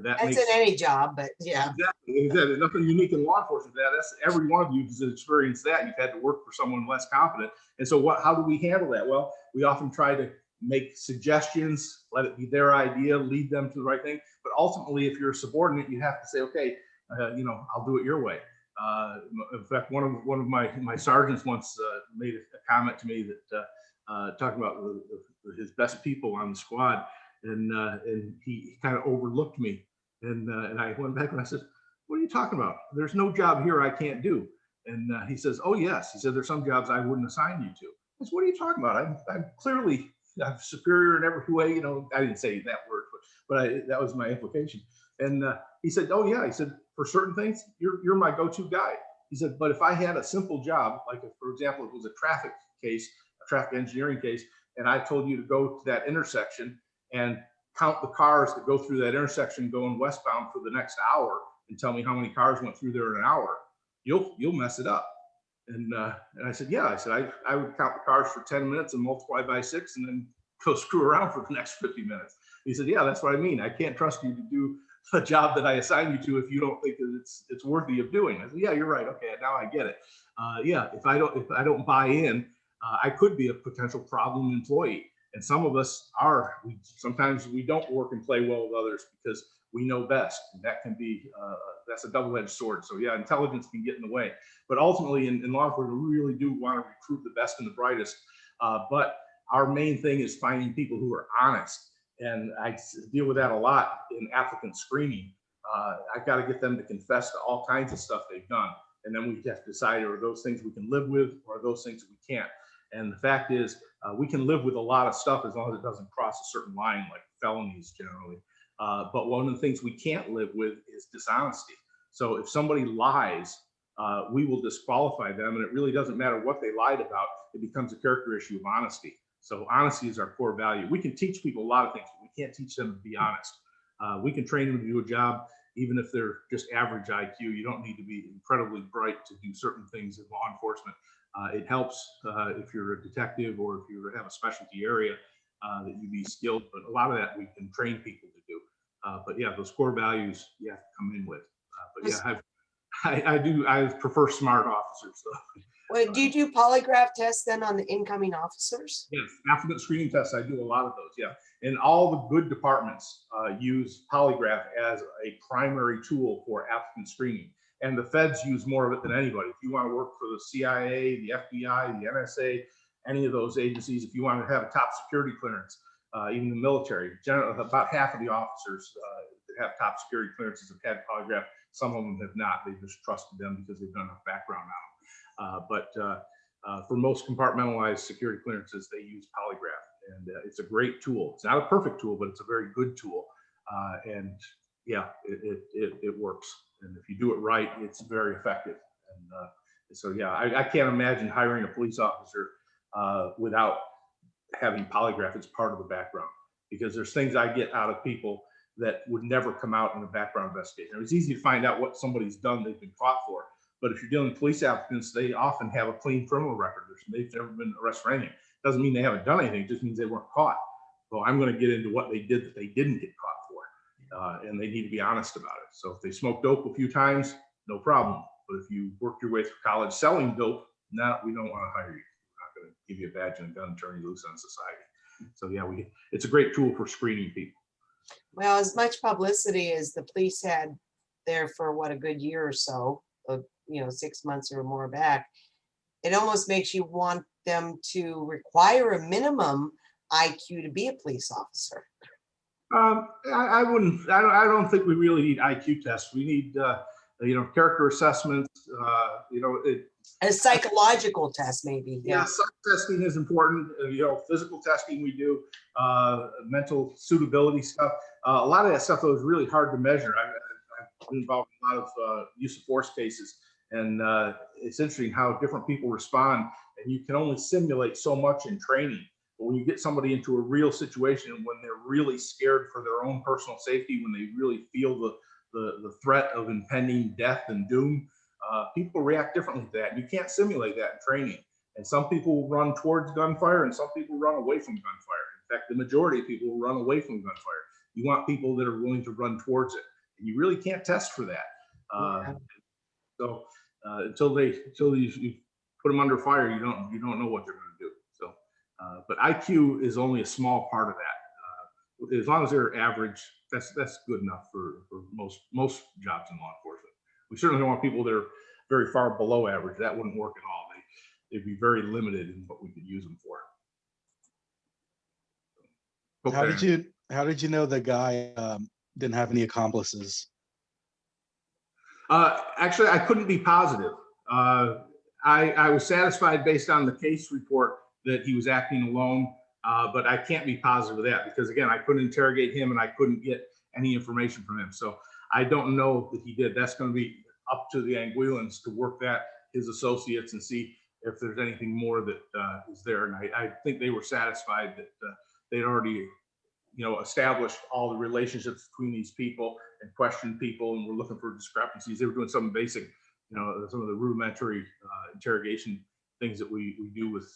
That's in any job, but yeah. Exactly. There's nothing unique in law enforcement. That's every one of you has experienced that. You've had to work for someone less competent. And so how do we handle that? Well, we often try to make suggestions, let it be their idea, lead them to the right thing. But ultimately, if you're a subordinate, you have to say, okay, I'll do it your way. In fact, one of my sergeants once made a comment to me that talking about his best people on the squad, and he kind of overlooked me, and I went back and I said, "What are you talking about? There's no job here I can't do." And he says, "Oh yes," he said, "there's some jobs I wouldn't assign you to." I said, "What are you talking about? I'm clearly superior in every way." You know, I didn't say that word, but that was my implication. And he said, "Oh yeah," he said, "for certain things, you're my go-to guy." He said, "But if I had a simple job, like if, for example, it was a traffic case, a traffic engineering case, and I told you to go to that intersection and count the cars that go through that intersection going westbound for the next hour and tell me how many cars went through there in an hour, you'll mess it up." And I said, "Yeah," I said, I would count the cars for 10 minutes and multiply by 6 and then go screw around for the next 50 minutes. He said, "Yeah, that's what I mean. I can't trust you to do a job that I assign you to if you don't think that it's worthy of doing." I said, "Yeah, you're right. Okay, now I get it. Yeah, if I don't buy in, I could be a potential problem employee." And some of us are. Sometimes we don't work and play well with others because we know best. And that can be that's a double-edged sword. So yeah, intelligence can get in the way. But ultimately, in law enforcement, we really do want to recruit the best and the brightest. But our main thing is finding people who are honest. And I deal with that a lot in applicant screening. I've got to get them to confess to all kinds of stuff they've done. And then we have to decide, are those things we can live with or are those things we can't? And the fact is, we can live with a lot of stuff as long as it doesn't cross a certain line, like felonies generally. But one of the things we can't live with is dishonesty. So if somebody lies, we will disqualify them. And it really doesn't matter what they lied about. It becomes a character issue of honesty. So honesty is our core value. We can teach people a lot of things, but we can't teach them to be honest. We can train them to do a job, even if they're just average IQ. You don't need to be incredibly bright to do certain things in law enforcement. It helps if you're a detective or if you have a specialty area that you be skilled, but a lot of that we can train people to do. But yeah, those core values you have to come in with. But yeah, I prefer smart officers though. Wait, do you do polygraph tests then on the incoming officers? Yes, applicant screening tests, I do a lot of those, yeah. And all the good departments use polygraph as a primary tool for applicant screening. And the feds use more of it than anybody. If you want to work for the CIA, the FBI, the NSA, any of those agencies, if you want to have a top security clearance, even the military, about half of the officers that have top security clearances have had polygraph. Some of them have not. They've just trusted them because they've done enough background on them. But for most compartmentalized security clearances, they use polygraph, and it's a great tool. It's not a perfect tool, but it's a very good tool. And yeah, it works. And if you do it right, it's very effective. And so yeah, I can't imagine hiring a police officer without having polygraph as part of the background, because there's things I get out of people that would never come out in a background investigation. It's easy to find out what somebody's done they've been caught for. But if you're dealing with police applicants, they often have a clean criminal record. They've never been arrested for anything. Doesn't mean they haven't done anything. It just means they weren't caught. So I'm going to get into what they did that they didn't get caught for. And they need to be honest about it. So if they smoked dope a few times, no problem. But if you worked your way through college selling dope, no, we don't want to hire you. We're not going to give you a badge and a gun and turn you loose on society. So yeah, it's a great tool for screening people. Well, as much publicity as the police had there for what, a good year or so, 6 months or more back, it almost makes you want them to require a minimum IQ to be a police officer. I don't think we really need IQ tests. We need, character assessments, A psychological test, maybe. Yeah, psych testing is important. Physical testing we do, mental suitability stuff. A lot of that stuff though is really hard to measure. I've been involved in a lot of use of force cases, and it's interesting how different people respond. And you can only simulate so much in training. But when you get somebody into a real situation, when they're really scared for their own personal safety, when they really feel the threat of impending death and doom, people react differently to that. And you can't simulate that in training. And some people run towards gunfire and some people run away from gunfire. In fact, the majority of people run away from gunfire. You want people that are willing to run towards it. And you really can't test for that. So until you put them under fire, you don't know what they're going to do. So, but IQ is only a small part of that. As long as they're average, that's good enough for most jobs in law enforcement. We certainly don't want people that are very far below average. That wouldn't work at all. They'd be very limited in what we could use them for. Okay. How did you know the guy didn't have any accomplices? Actually, I couldn't be positive. I was satisfied based on the case report that he was acting alone, but I can't be positive of that because, again, I couldn't interrogate him and I couldn't get any information from him. So I don't know that he did. That's going to be up to the Anguillans to work that, his associates, and see if there's anything more that is there. And I think they were satisfied that they'd already, established all the relationships between these people and questioned people, and were looking for discrepancies. They were doing some basic, some of the rudimentary interrogation things that we do with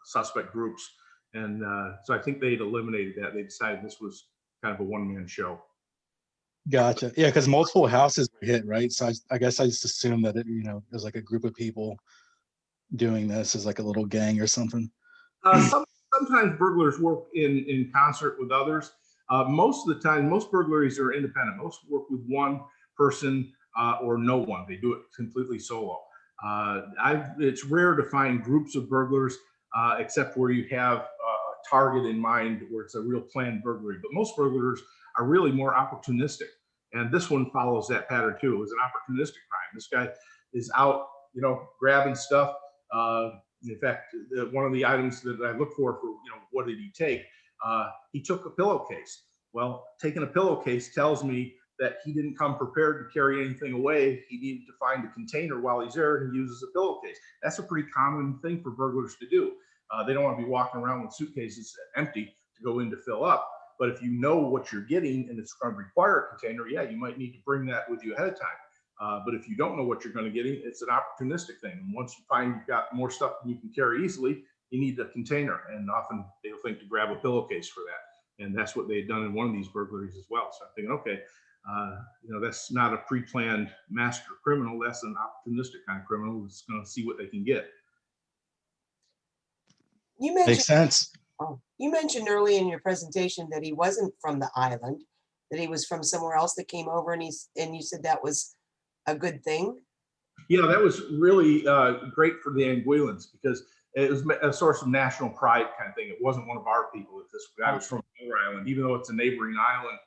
suspect groups. And so I think they'd eliminated that. They decided this was kind of a one-man show. Gotcha. Yeah, because multiple houses were hit, right? So I guess I just assumed that it was like a group of people doing this as like a little gang or something. Sometimes burglars work in concert with others. Most of the time, most burglaries are independent. Most work with one person or no one. They do it completely solo. It's rare to find groups of burglars, except where you have a target in mind, where it's a real planned burglary. But most burglars are really more opportunistic, and this one follows that pattern too. It was an opportunistic crime. This guy is out, grabbing stuff. In fact, one of the items that I look for, what did he take? He took a pillowcase. Well, taking a pillowcase tells me that he didn't come prepared to carry anything away. He needed to find a container while he's there, and he uses a pillowcase. That's a pretty common thing for burglars to do. They don't want to be walking around with suitcases empty to go in to fill up. But if you know what you're getting and it's going to require a container, yeah, you might need to bring that with you ahead of time. But if you don't know what you're going to get, it's an opportunistic thing. And once you find you've got more stuff than you can carry easily, you need a container. And often they'll think to grab a pillowcase for that. And that's what they had done in one of these burglaries as well. So I'm thinking, okay, that's not a pre-planned master criminal. That's an opportunistic kind of criminal who's going to see what they can get. Makes sense. You mentioned early in your presentation that he wasn't from the island, that he was from somewhere else that came over, and you said that was a good thing. Yeah, that was really great for the Anguillans because it was a source of national pride kind of thing. It wasn't one of our people. This guy was from another island, even though it's a neighboring island.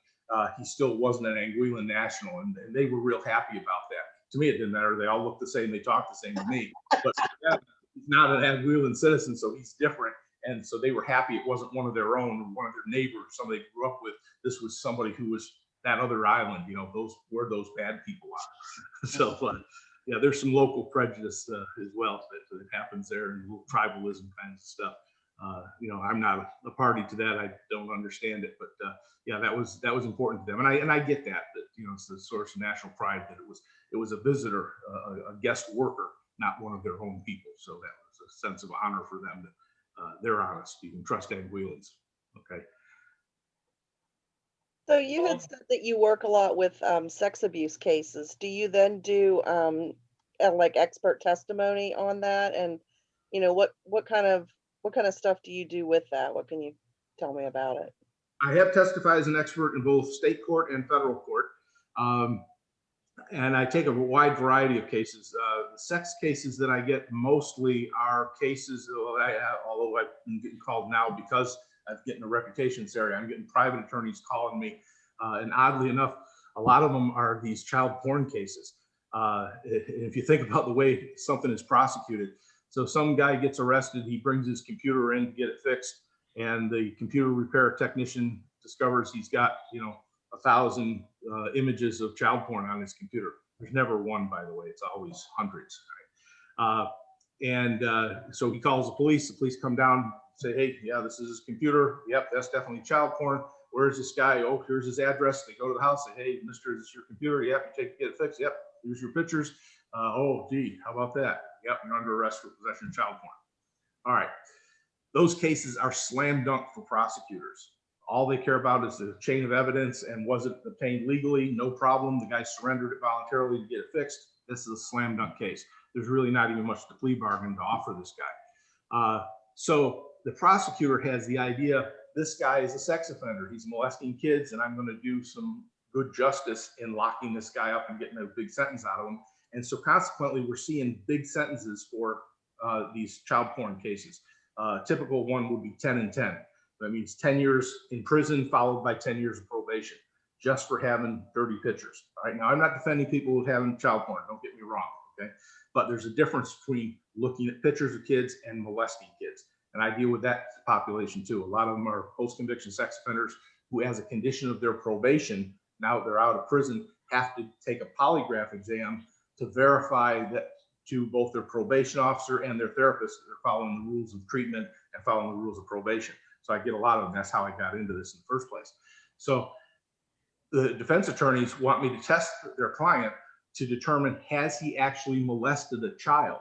He still wasn't an Anguillan national, and they were real happy about that. To me, it didn't matter. They all look the same. They talk the same to me. But he's not an Anguillan citizen, so he's different. And so they were happy it wasn't one of their own or one of their neighbors, somebody they grew up with. This was somebody who was that other island, those where those bad people are. So yeah, there's some local prejudice as well that happens there, and little tribalism kinds of stuff. I'm not a party to that. I don't understand it, but yeah, that was important to them, and I get that it's the source of national pride that it was a visitor, a guest worker, not one of their own people. So that was a sense of honor for them that they're honest. You can trust Anguillans. Okay. So you had said that you work a lot with sex abuse cases. Do you then do like expert testimony on that? And what kind of stuff do you do with that? What can you tell me about it? I have testified as an expert in both state court and federal court, and I take a wide variety of cases. The sex cases that I get mostly are cases, although I've been getting called now because I'm getting a reputation in this area. I'm getting private attorneys calling me, and oddly enough, a lot of them are these child porn cases. If you think about the way something is prosecuted, so some guy gets arrested, he brings his computer in to get it fixed, and the computer repair technician discovers he's got 1,000 images of child porn on his computer. There's never one, by the way. It's always hundreds. So he calls the police. The police come down, say, hey, yeah, this is his computer. Yep, that's definitely child porn. Where's this guy? Oh, here's his address. They go to the house, say, hey, mister, is this your computer? Yep, you get it fixed. Yep, here's your pictures. Oh, gee, how about that? Yep, you're under arrest for possession of child porn. All right. Those cases are slam dunk for prosecutors. All they care about is the chain of evidence, and was it obtained legally? No problem. The guy surrendered it voluntarily to get it fixed. This is a slam dunk case. There's really not even much to plea bargain to offer this guy. So the prosecutor has the idea, this guy is a sex offender. He's molesting kids, and I'm going to do some good justice in locking this guy up and getting a big sentence out of him. And so consequently, we're seeing big sentences for these child porn cases. Typical one would be 10 and 10. That means 10 years in prison followed by 10 years of probation just for having dirty pictures. All right. Now, I'm not defending people who having child porn. Don't get me wrong. Okay. But there's a difference between looking at pictures of kids and molesting kids. And I deal with that population too. A lot of them are post-conviction sex offenders who, as a condition of their probation, now that they're out of prison, have to take a polygraph exam to verify that to both their probation officer and their therapist that they're following the rules of treatment and following the rules of probation. So I get a lot of them. That's how I got into this in the first place. So the defense attorneys want me to test their client to determine, has he actually molested a child?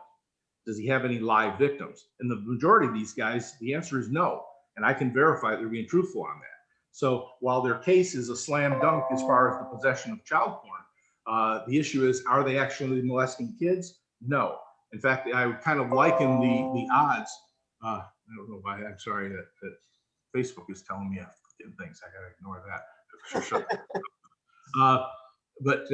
Does he have any live victims? And the majority of these guys, the answer is no. And I can verify they're being truthful on that. So while their case is a slam dunk as far as the possession of child porn, the issue is, are they actually molesting kids? No. In fact, I would kind of liken the odds. I don't know why. I'm sorry that Facebook is telling me things. I gotta ignore that. But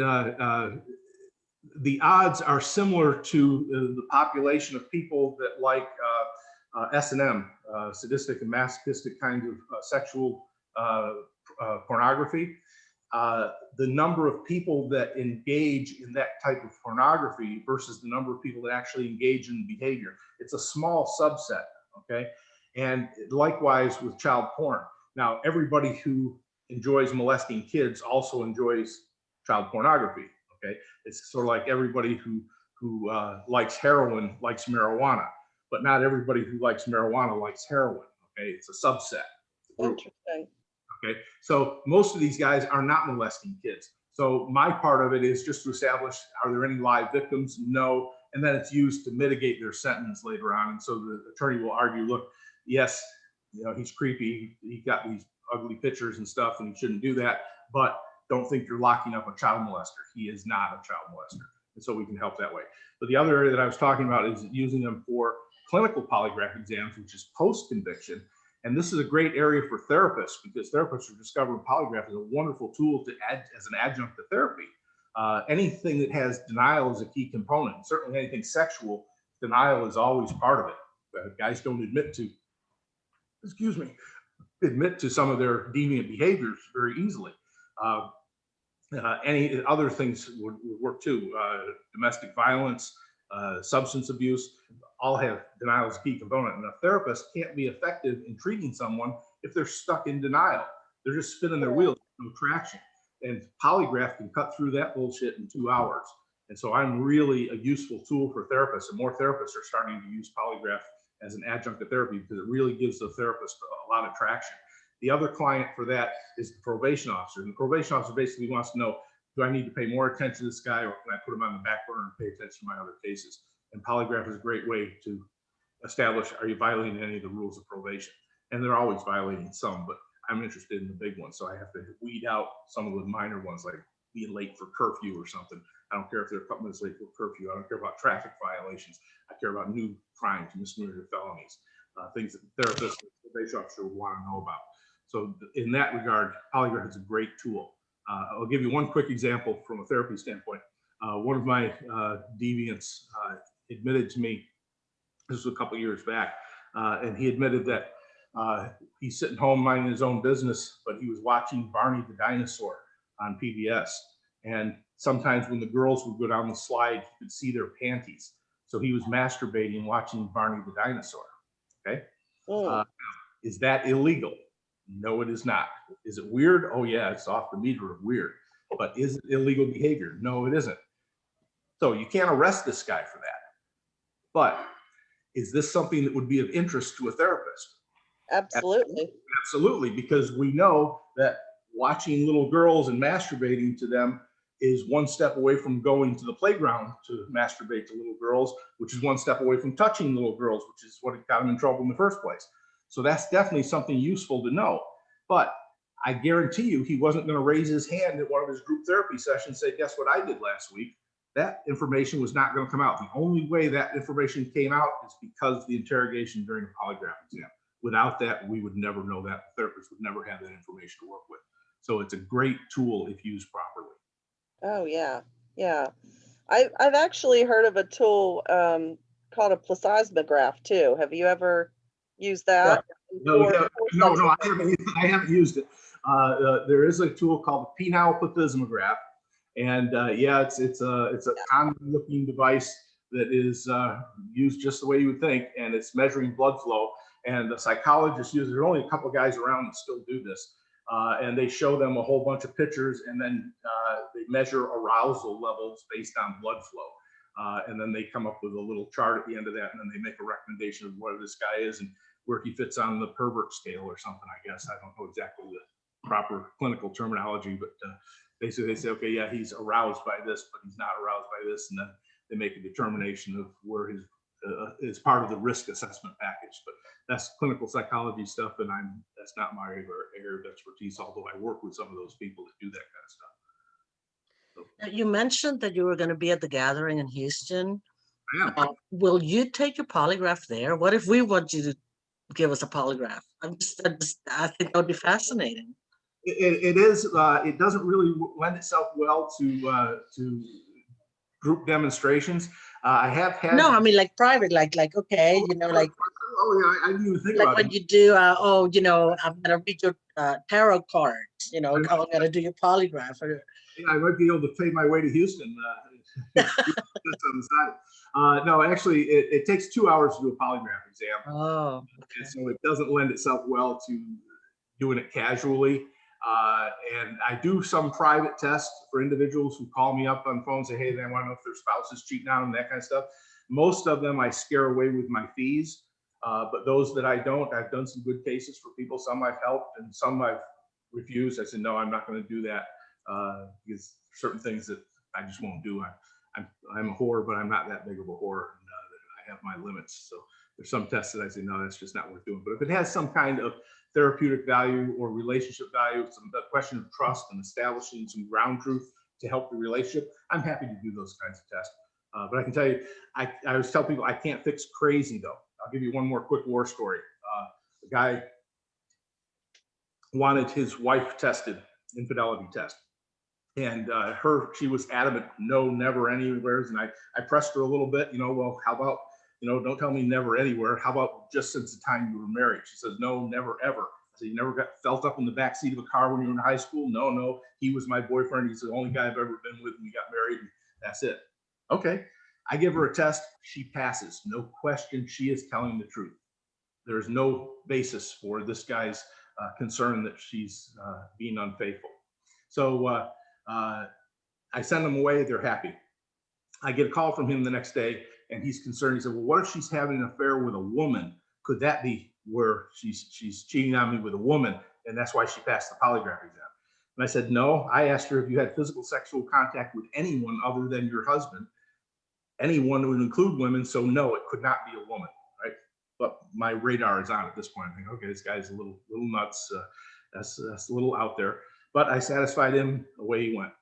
the odds are similar to the population of people that like S&M, sadistic and masochistic kinds of sexual pornography. The number of people that engage in that type of pornography versus the number of people that actually engage in the behavior. It's a small subset, okay? And likewise with child porn. Now, everybody who enjoys molesting kids also enjoys child pornography, okay? It's sort of like everybody who likes heroin likes marijuana, but not everybody who likes marijuana likes heroin, okay? It's a subset. Interesting. Okay, so most of these guys are not molesting kids. So my part of it is just to establish, are there any live victims? No. And then it's used to mitigate their sentence later on. And so the attorney will argue, look, yes, you know, he's creepy. He got these ugly pictures and stuff, and he shouldn't do that. But don't think you're locking up a child molester. He is not a child molester. And so we can help that way. But the other area that I was talking about is using them for clinical polygraph exams, which is post-conviction. And this is a great area for therapists, because therapists are discovering polygraph is a wonderful tool to add as an adjunct to therapy. Anything that has denial is a key component. Certainly anything sexual, denial is always part of it. Guys don't admit to some of their deviant behaviors very easily. Any other things would work too. Domestic violence, substance abuse, all have denial as a key component. And a therapist can't be effective in treating someone if they're stuck in denial. They're just spinning their wheels, no traction. And polygraph can cut through that bullshit in 2 hours. And so I'm really a useful tool for therapists, and more therapists are starting to use polygraph as an adjunct to therapy because it really gives the therapist a lot of traction. The other client for that is the probation officer. And the probation officer basically wants to know, do I need to pay more attention to this guy, or can I put him on the back burner and pay attention to my other cases? And polygraph is a great way to establish, are you violating any of the rules of probation? And they're always violating some, but I'm interested in the big ones. So I have to weed out some of the minor ones, like being late for curfew or something. I don't care if they're a couple minutes late for curfew. I don't care about traffic violations. I care about new crimes, misdemeanor felonies, things that therapists and probation officer would want to know about. So in that regard, polygraph is a great tool. I'll give you one quick example from a therapy standpoint. One of my deviants admitted to me, this was a couple years back, and he admitted that he's sitting home minding his own business, but he was watching Barney the Dinosaur on PBS. And sometimes when the girls would go down the slide, he could see their panties. So he was masturbating watching Barney the Dinosaur. Okay. Is that illegal? No, it is not. Is it weird? Oh yeah, it's off the meter of weird. But is it illegal behavior? No, it isn't. So you can't arrest this guy for that. But is this something that would be of interest to a therapist? Absolutely. Absolutely, because we know that watching little girls and masturbating to them is one step away from going to the playground to masturbate to little girls, which is one step away from touching little girls, which is what got him in trouble in the first place. So that's definitely something useful to know. But I guarantee you he wasn't going to raise his hand at one of his group therapy sessions and say, guess what I did last week? That information was not going to come out. The only way that information came out is because of the interrogation during the polygraph exam. Without that, we would never know that. The therapist would never have that information to work with. So it's a great tool if used properly. Oh, yeah. Yeah. I've actually heard of a tool called a plethysmograph too. Have you ever used that? No, For- no, for no, sexual- I haven't used it. There is a tool called the penile plethysmograph, and yeah, it's a common looking device that is used just the way you would think, and it's measuring blood flow. And the psychologists use it. There are only a couple of guys around that still do this, and they show them a whole bunch of pictures, and then they measure arousal levels based on blood flow, and then they come up with a little chart at the end of that, and then they make a recommendation of where this guy is and where he fits on the pervert scale or something, I guess. I don't know exactly the proper clinical terminology, but basically they say, okay, yeah, he's aroused by this, but he's not aroused by this. And then they make a determination of where his is part of the risk assessment package. But that's clinical psychology stuff, and that's not my area of expertise, although I work with some of those people that do that kind of stuff. You mentioned that you were going to be at the gathering in Houston. Yeah. Will you take your polygraph there? What if we want you to give us a polygraph? I think that would be fascinating. It is. It doesn't really lend itself well to group demonstrations. I have had. No, I mean like private, like okay, you know, like Oh yeah, I didn't even think like about when it. you do. Oh, you know, I'm gonna read your tarot cards. You know, I'm gonna do your polygraph. Or, Yeah, I might be able to pay my way to Houston. That's on the side. No, actually, it takes 2 hours to do a polygraph exam. oh, And so it doesn't lend itself well to doing it casually. And I do some private tests for individuals who call me up on phone, say, hey, they want to know if their spouse is cheating on them, that kind of stuff. Most of them I scare away with my fees. But those that I don't, I've done some good cases for people. Some I've helped and some I've refused. I said, no, I'm not going to do that because certain things that I just won't do. I'm a whore, but I'm not that big of a whore. And, I have my limits. So there's some tests that I say, no, that's just not worth doing. But if it has some kind of therapeutic value or relationship value, some question of trust and establishing some ground truth to help the relationship, I'm happy to do those kinds of tests. But I can tell you, I always tell people I can't fix crazy though. I'll give you one more quick war story. The guy wanted his wife tested, infidelity test. And she was adamant, no, never anywhere. And I pressed her a little bit, well, how about, don't tell me never anywhere. How about just since the time you were married? She says, no, never, ever. I said, you never got felt up in the back seat of a car when you were in high school? No, he was my boyfriend. He's the only guy I've ever been with, and we got married, and that's it. Okay, I give her a test. She passes. No question, she is telling the truth. There's no basis for this guy's concern that she's being unfaithful. So I send them away. They're happy. I get a call from him the next day, and he's concerned. He said, well, what if she's having an affair with a woman? Could that be where she's cheating on me with a woman, and that's why she passed the polygraph exam? And I said, no. I asked her if you had physical sexual contact with anyone other than your husband. Anyone would include women, so no, it could not be a woman, right? But my radar is on at this point. I think, okay, this guy's a little nuts. That's a little out there. But I satisfied him. Away he went.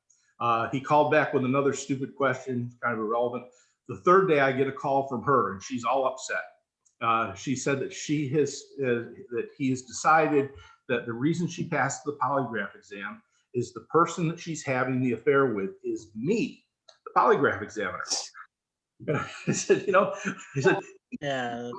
He called back with another stupid question, kind of irrelevant. The third day, I get a call from her, and she's all upset. She said that he has decided that the reason she passed the polygraph exam is the person that she's having the affair with is me, the polygraph examiner. I said, yeah.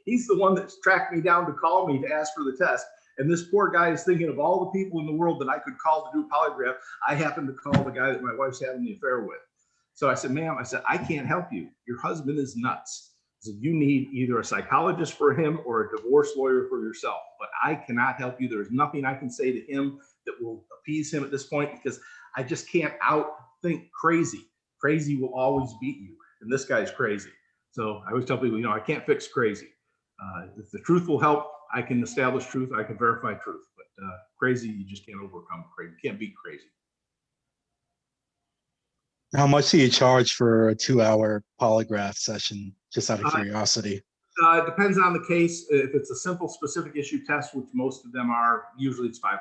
he's the one that's tracked me down to call me to ask for the test. And this poor guy is thinking of all the people in the world that I could call to do a polygraph. I happen to call the guy that my wife's having the affair with. So I said, ma'am, I can't help you. Your husband is nuts. So you need either a psychologist for him or a divorce lawyer for yourself. But I cannot help you. There's nothing I can say to him that will appease him at this point because I just can't outthink crazy. Crazy will always beat you. And this guy's crazy. So I always tell people, I can't fix crazy. If the truth will help, I can establish truth. I can verify truth. But crazy, you just can't overcome crazy. You can't beat crazy. How much do you charge for a 2-hour polygraph session, just out of curiosity? It depends on the case. If it's a simple specific issue test, which most of them are, usually it's $500.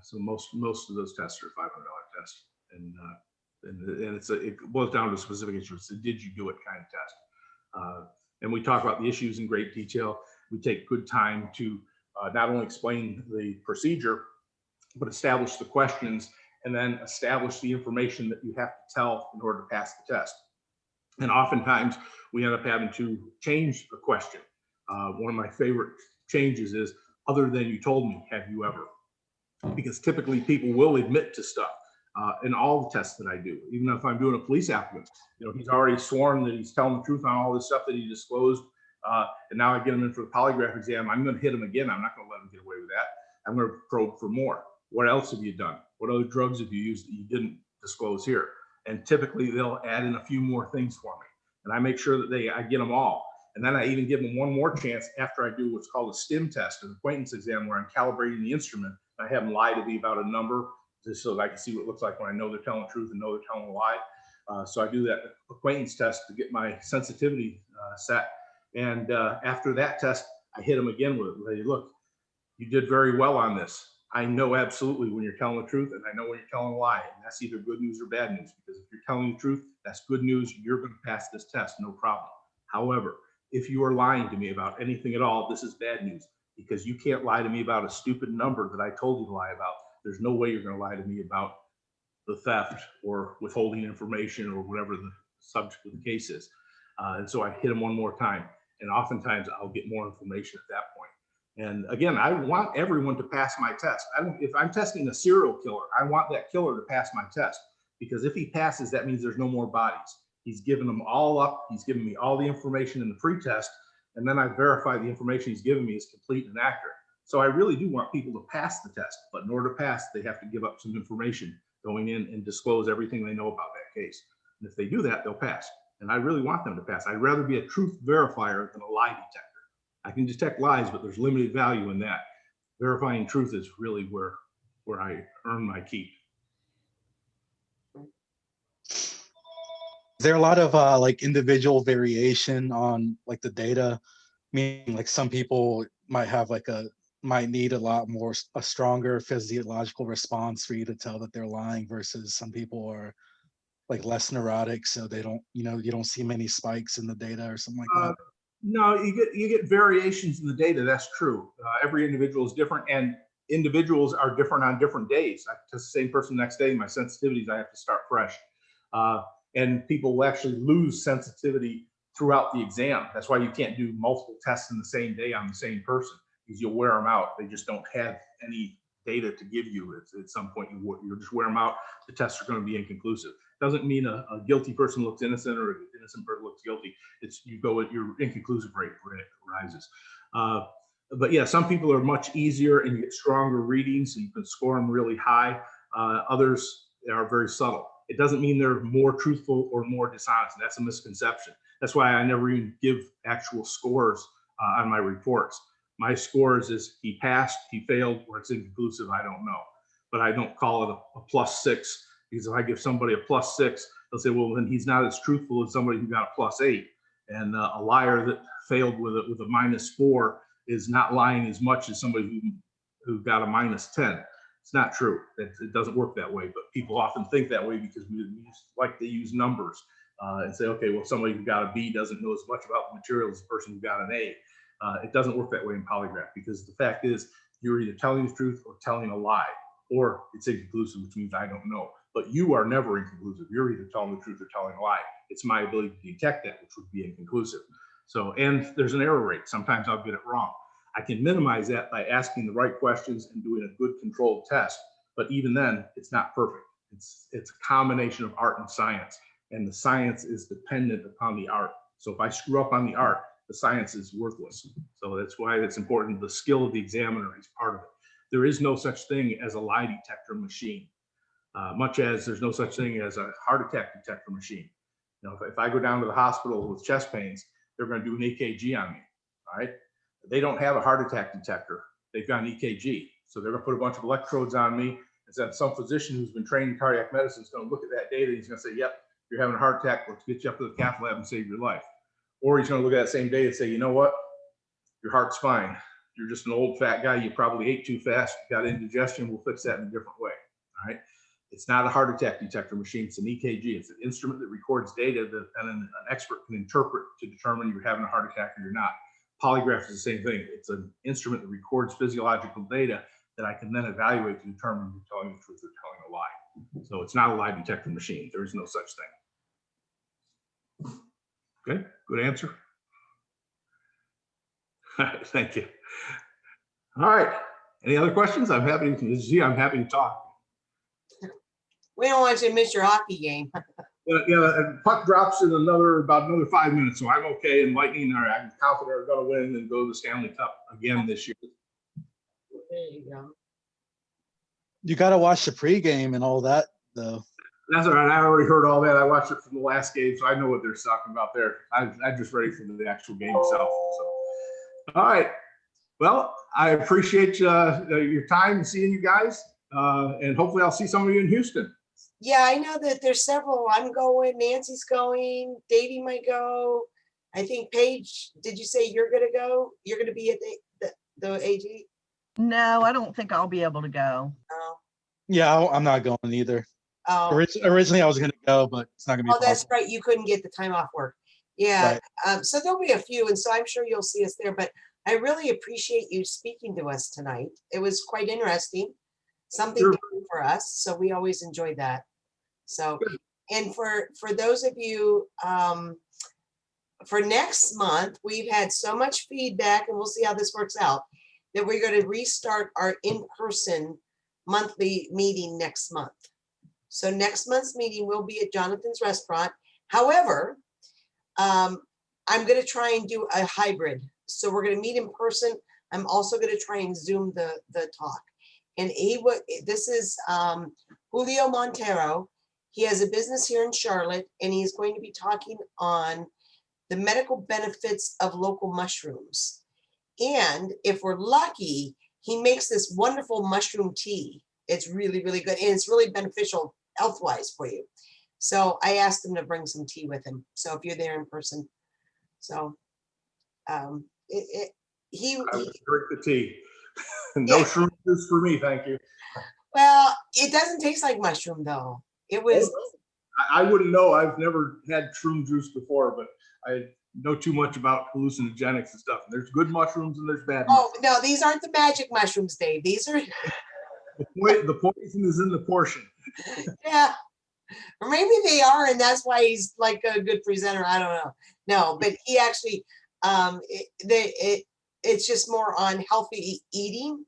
So most of those tests are $500 tests. And it boils down to a specific issue. It's a did you do it kind of test. And we talk about the issues in great detail. We take good time to not only explain the procedure, but establish the questions and then establish the information that you have to tell in order to pass the test. And oftentimes we end up having to change the question. One of my favorite changes is, other than you told me, have you ever? Because typically people will admit to stuff in all the tests that I do. Even if I'm doing a police applicant, you know, he's already sworn that he's telling the truth on all this stuff that he disclosed. And now I get him in for the polygraph exam. I'm going to hit him again. I'm not going to let him get away with that. I'm going to probe for more. What else have you done? What other drugs have you used that you didn't disclose here? And typically they'll add in a few more things for me. And I make sure that I get them all. And then I even give them one more chance after I do what's called a STIM test, an acquaintance exam, where I'm calibrating the instrument. I have them lie to me about a number just so that I can see what it looks like when I know they're telling the truth and know they're telling a lie. So I do that acquaintance test to get my sensitivity set. And after that test, I hit them again with, hey, look, you did very well on this. I know absolutely when you're telling the truth, and I know when you're telling a lie. And that's either good news or bad news, because if you're telling the truth, that's good news. You're going to pass this test, no problem. However, if you are lying to me about anything at all, this is bad news, because you can't lie to me about a stupid number that I told you to lie about. There's no way you're going to lie to me about the theft or withholding information or whatever the subject of the case is. And so I hit them one more time. And oftentimes I'll get more information at that point. And again, I want everyone to pass my test. If I'm testing a serial killer, I want that killer to pass my test, because if he passes, that means there's no more bodies. He's given them all up. He's given me all the information in the pre-test, and then I verify the information he's given me is complete and accurate. So I really do want people to pass the test, but in order to pass, they have to give up some information going in and disclose everything they know about that case. And if they do that, they'll pass. And I really want them to pass. I'd rather be a truth verifier than a lie detector. I can detect lies, but there's limited value in that. Verifying truth is really where I earn my keep. Is there a lot of like individual variation on like the data? Meaning like some people might have might need a lot more, a stronger physiological response for you to tell that they're lying, versus some people are like less neurotic, so they don't, you don't see many spikes in the data or something like that? No, you get variations in the data. That's true. Every individual is different, and individuals are different on different days. I test the same person the next day. My sensitivities, I have to start fresh. And people will actually lose sensitivity throughout the exam. That's why you can't do multiple tests in the same day on the same person, because you'll wear them out. They just don't have any data to give you. At some point, you just wear them out. The tests are going to be inconclusive. Doesn't mean a guilty person looks innocent or an innocent person looks guilty. It's you go at your inconclusive rate rises. But yeah, some people are much easier and you get stronger readings, so you can score them really high. Others are very subtle. It doesn't mean they're more truthful or more dishonest. That's a misconception. That's why I never even give actual scores on my reports. My scores is he passed, he failed, or it's inconclusive, I don't know. But I don't call it a +6, because if I give somebody a +6, they'll say, well, then he's not as truthful as somebody who got a +8. And a liar that failed with a -4 is not lying as much as somebody who got a -10. It's not true. It doesn't work that way, but people often think that way because we like to use numbers and say, okay, well, somebody who got a B doesn't know as much about the material as the person who got an A. It doesn't work that way in polygraph, because the fact is you're either telling the truth or telling a lie, or it's inconclusive, which means I don't know. But you are never inconclusive. You're either telling the truth or telling a lie. It's my ability to detect that, which would be inconclusive. So, and there's an error rate. Sometimes I'll get it wrong. I can minimize that by asking the right questions and doing a good controlled test. But even then, it's not perfect. It's a combination of art and science, and the science is dependent upon the art. So if I screw up on the art, the science is worthless. So that's why it's important. The skill of the examiner is part of it. There is no such thing as a lie detector machine, much as there's no such thing as a heart attack detector machine. You know, if I go down to the hospital with chest pains, they're going to do an EKG on me. All right. They don't have a heart attack detector. They've got an EKG. So they're going to put a bunch of electrodes on me. And then some physician who's been trained in cardiac medicine is going to look at that data. And he's going to say, yep, you're having a heart attack. Let's get you up to the cath lab and save your life. Or he's going to look at that same data and say, you know what? Your heart's fine. You're just an old fat guy. You probably ate too fast. You got indigestion. We'll fix that in a different way. All right. It's not a heart attack detector machine. It's an EKG. It's an instrument that records data that an expert can interpret to determine you're having a heart attack or you're not. Polygraph is the same thing. It's an instrument that records physiological data that I can then evaluate to determine if you're telling the truth or telling a lie. So it's not a lie detector machine. There is no such thing. Okay, good answer. Thank you. All right. Any other questions? I'm happy to talk. We don't want you to miss your hockey game. Yeah, and puck drops in about another 5 minutes, so I'm okay. And Lightning I'm confident are going to win and go to the Stanley Cup again this year. There you go. You got to watch the pregame and all that, though. That's all right. I already heard all that. I watched it from the last game, so I know what they're talking about there. I'm just ready for the actual game itself. So, all right. Well, I appreciate your time and seeing you guys, and hopefully I'll see some of you in Houston. Yeah, I know that there's several. I'm going, Nancy's going, Davey might go. I think Paige, did you say you're gonna go? You're gonna be at the AG? No, I don't think I'll be able to go. Oh, Yeah, I'm not going either. oh, Originally, I was going to go, but it's not going to be oh, that's possible. right. You couldn't get the time off work. Yeah. Right. So there'll be a few, and so I'm sure you'll see us there. But I really appreciate you speaking to us tonight. It was quite interesting, something Sure. different for us. So we always enjoy that. So, and for those of you, for next month, we've had so much feedback, and we'll see how this works out, that we're going to restart our in-person monthly meeting next month. So next month's meeting will be at Jonathan's Restaurant. However, I'm going to try and do a hybrid. So we're going to meet in person. I'm also going to try and Zoom the talk. And this is Julio Montero. He has a business here in Charlotte, and he's going to be talking on the medical benefits of local mushrooms. And if we're lucky, he makes this wonderful mushroom tea. It's really, really good. And it's really beneficial health-wise for you. So I asked him to bring some tea with him. So if you're there in person. So I would drink the tea. No Yeah. shroom juice for me, thank you. Well, it doesn't taste like mushroom though. It was, I wouldn't know. I've never had shroom juice before, but I know too much about hallucinogenics and stuff. There's good mushrooms and there's bad oh no, these aren't the magic mushrooms, Dave. These are, The poison is in the portion. yeah. Or maybe they are, and that's why he's like a good presenter. I don't know. No, but he actually, it's just more on healthy eating,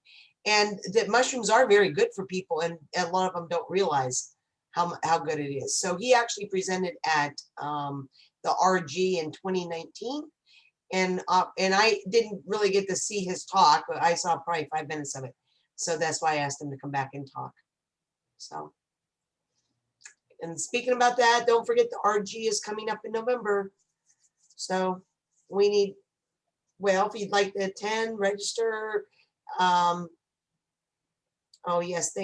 and that mushrooms are very good for people, and a lot of them don't realize how good it is. So he actually presented at the RG in 2019, and I didn't really get to see his talk, but I saw probably 5 minutes of it. So that's why I asked him to come back and talk. So. And speaking about that, don't forget the RG is coming up in November. So we need, well, if you'd like to attend, register. Oh yes, thank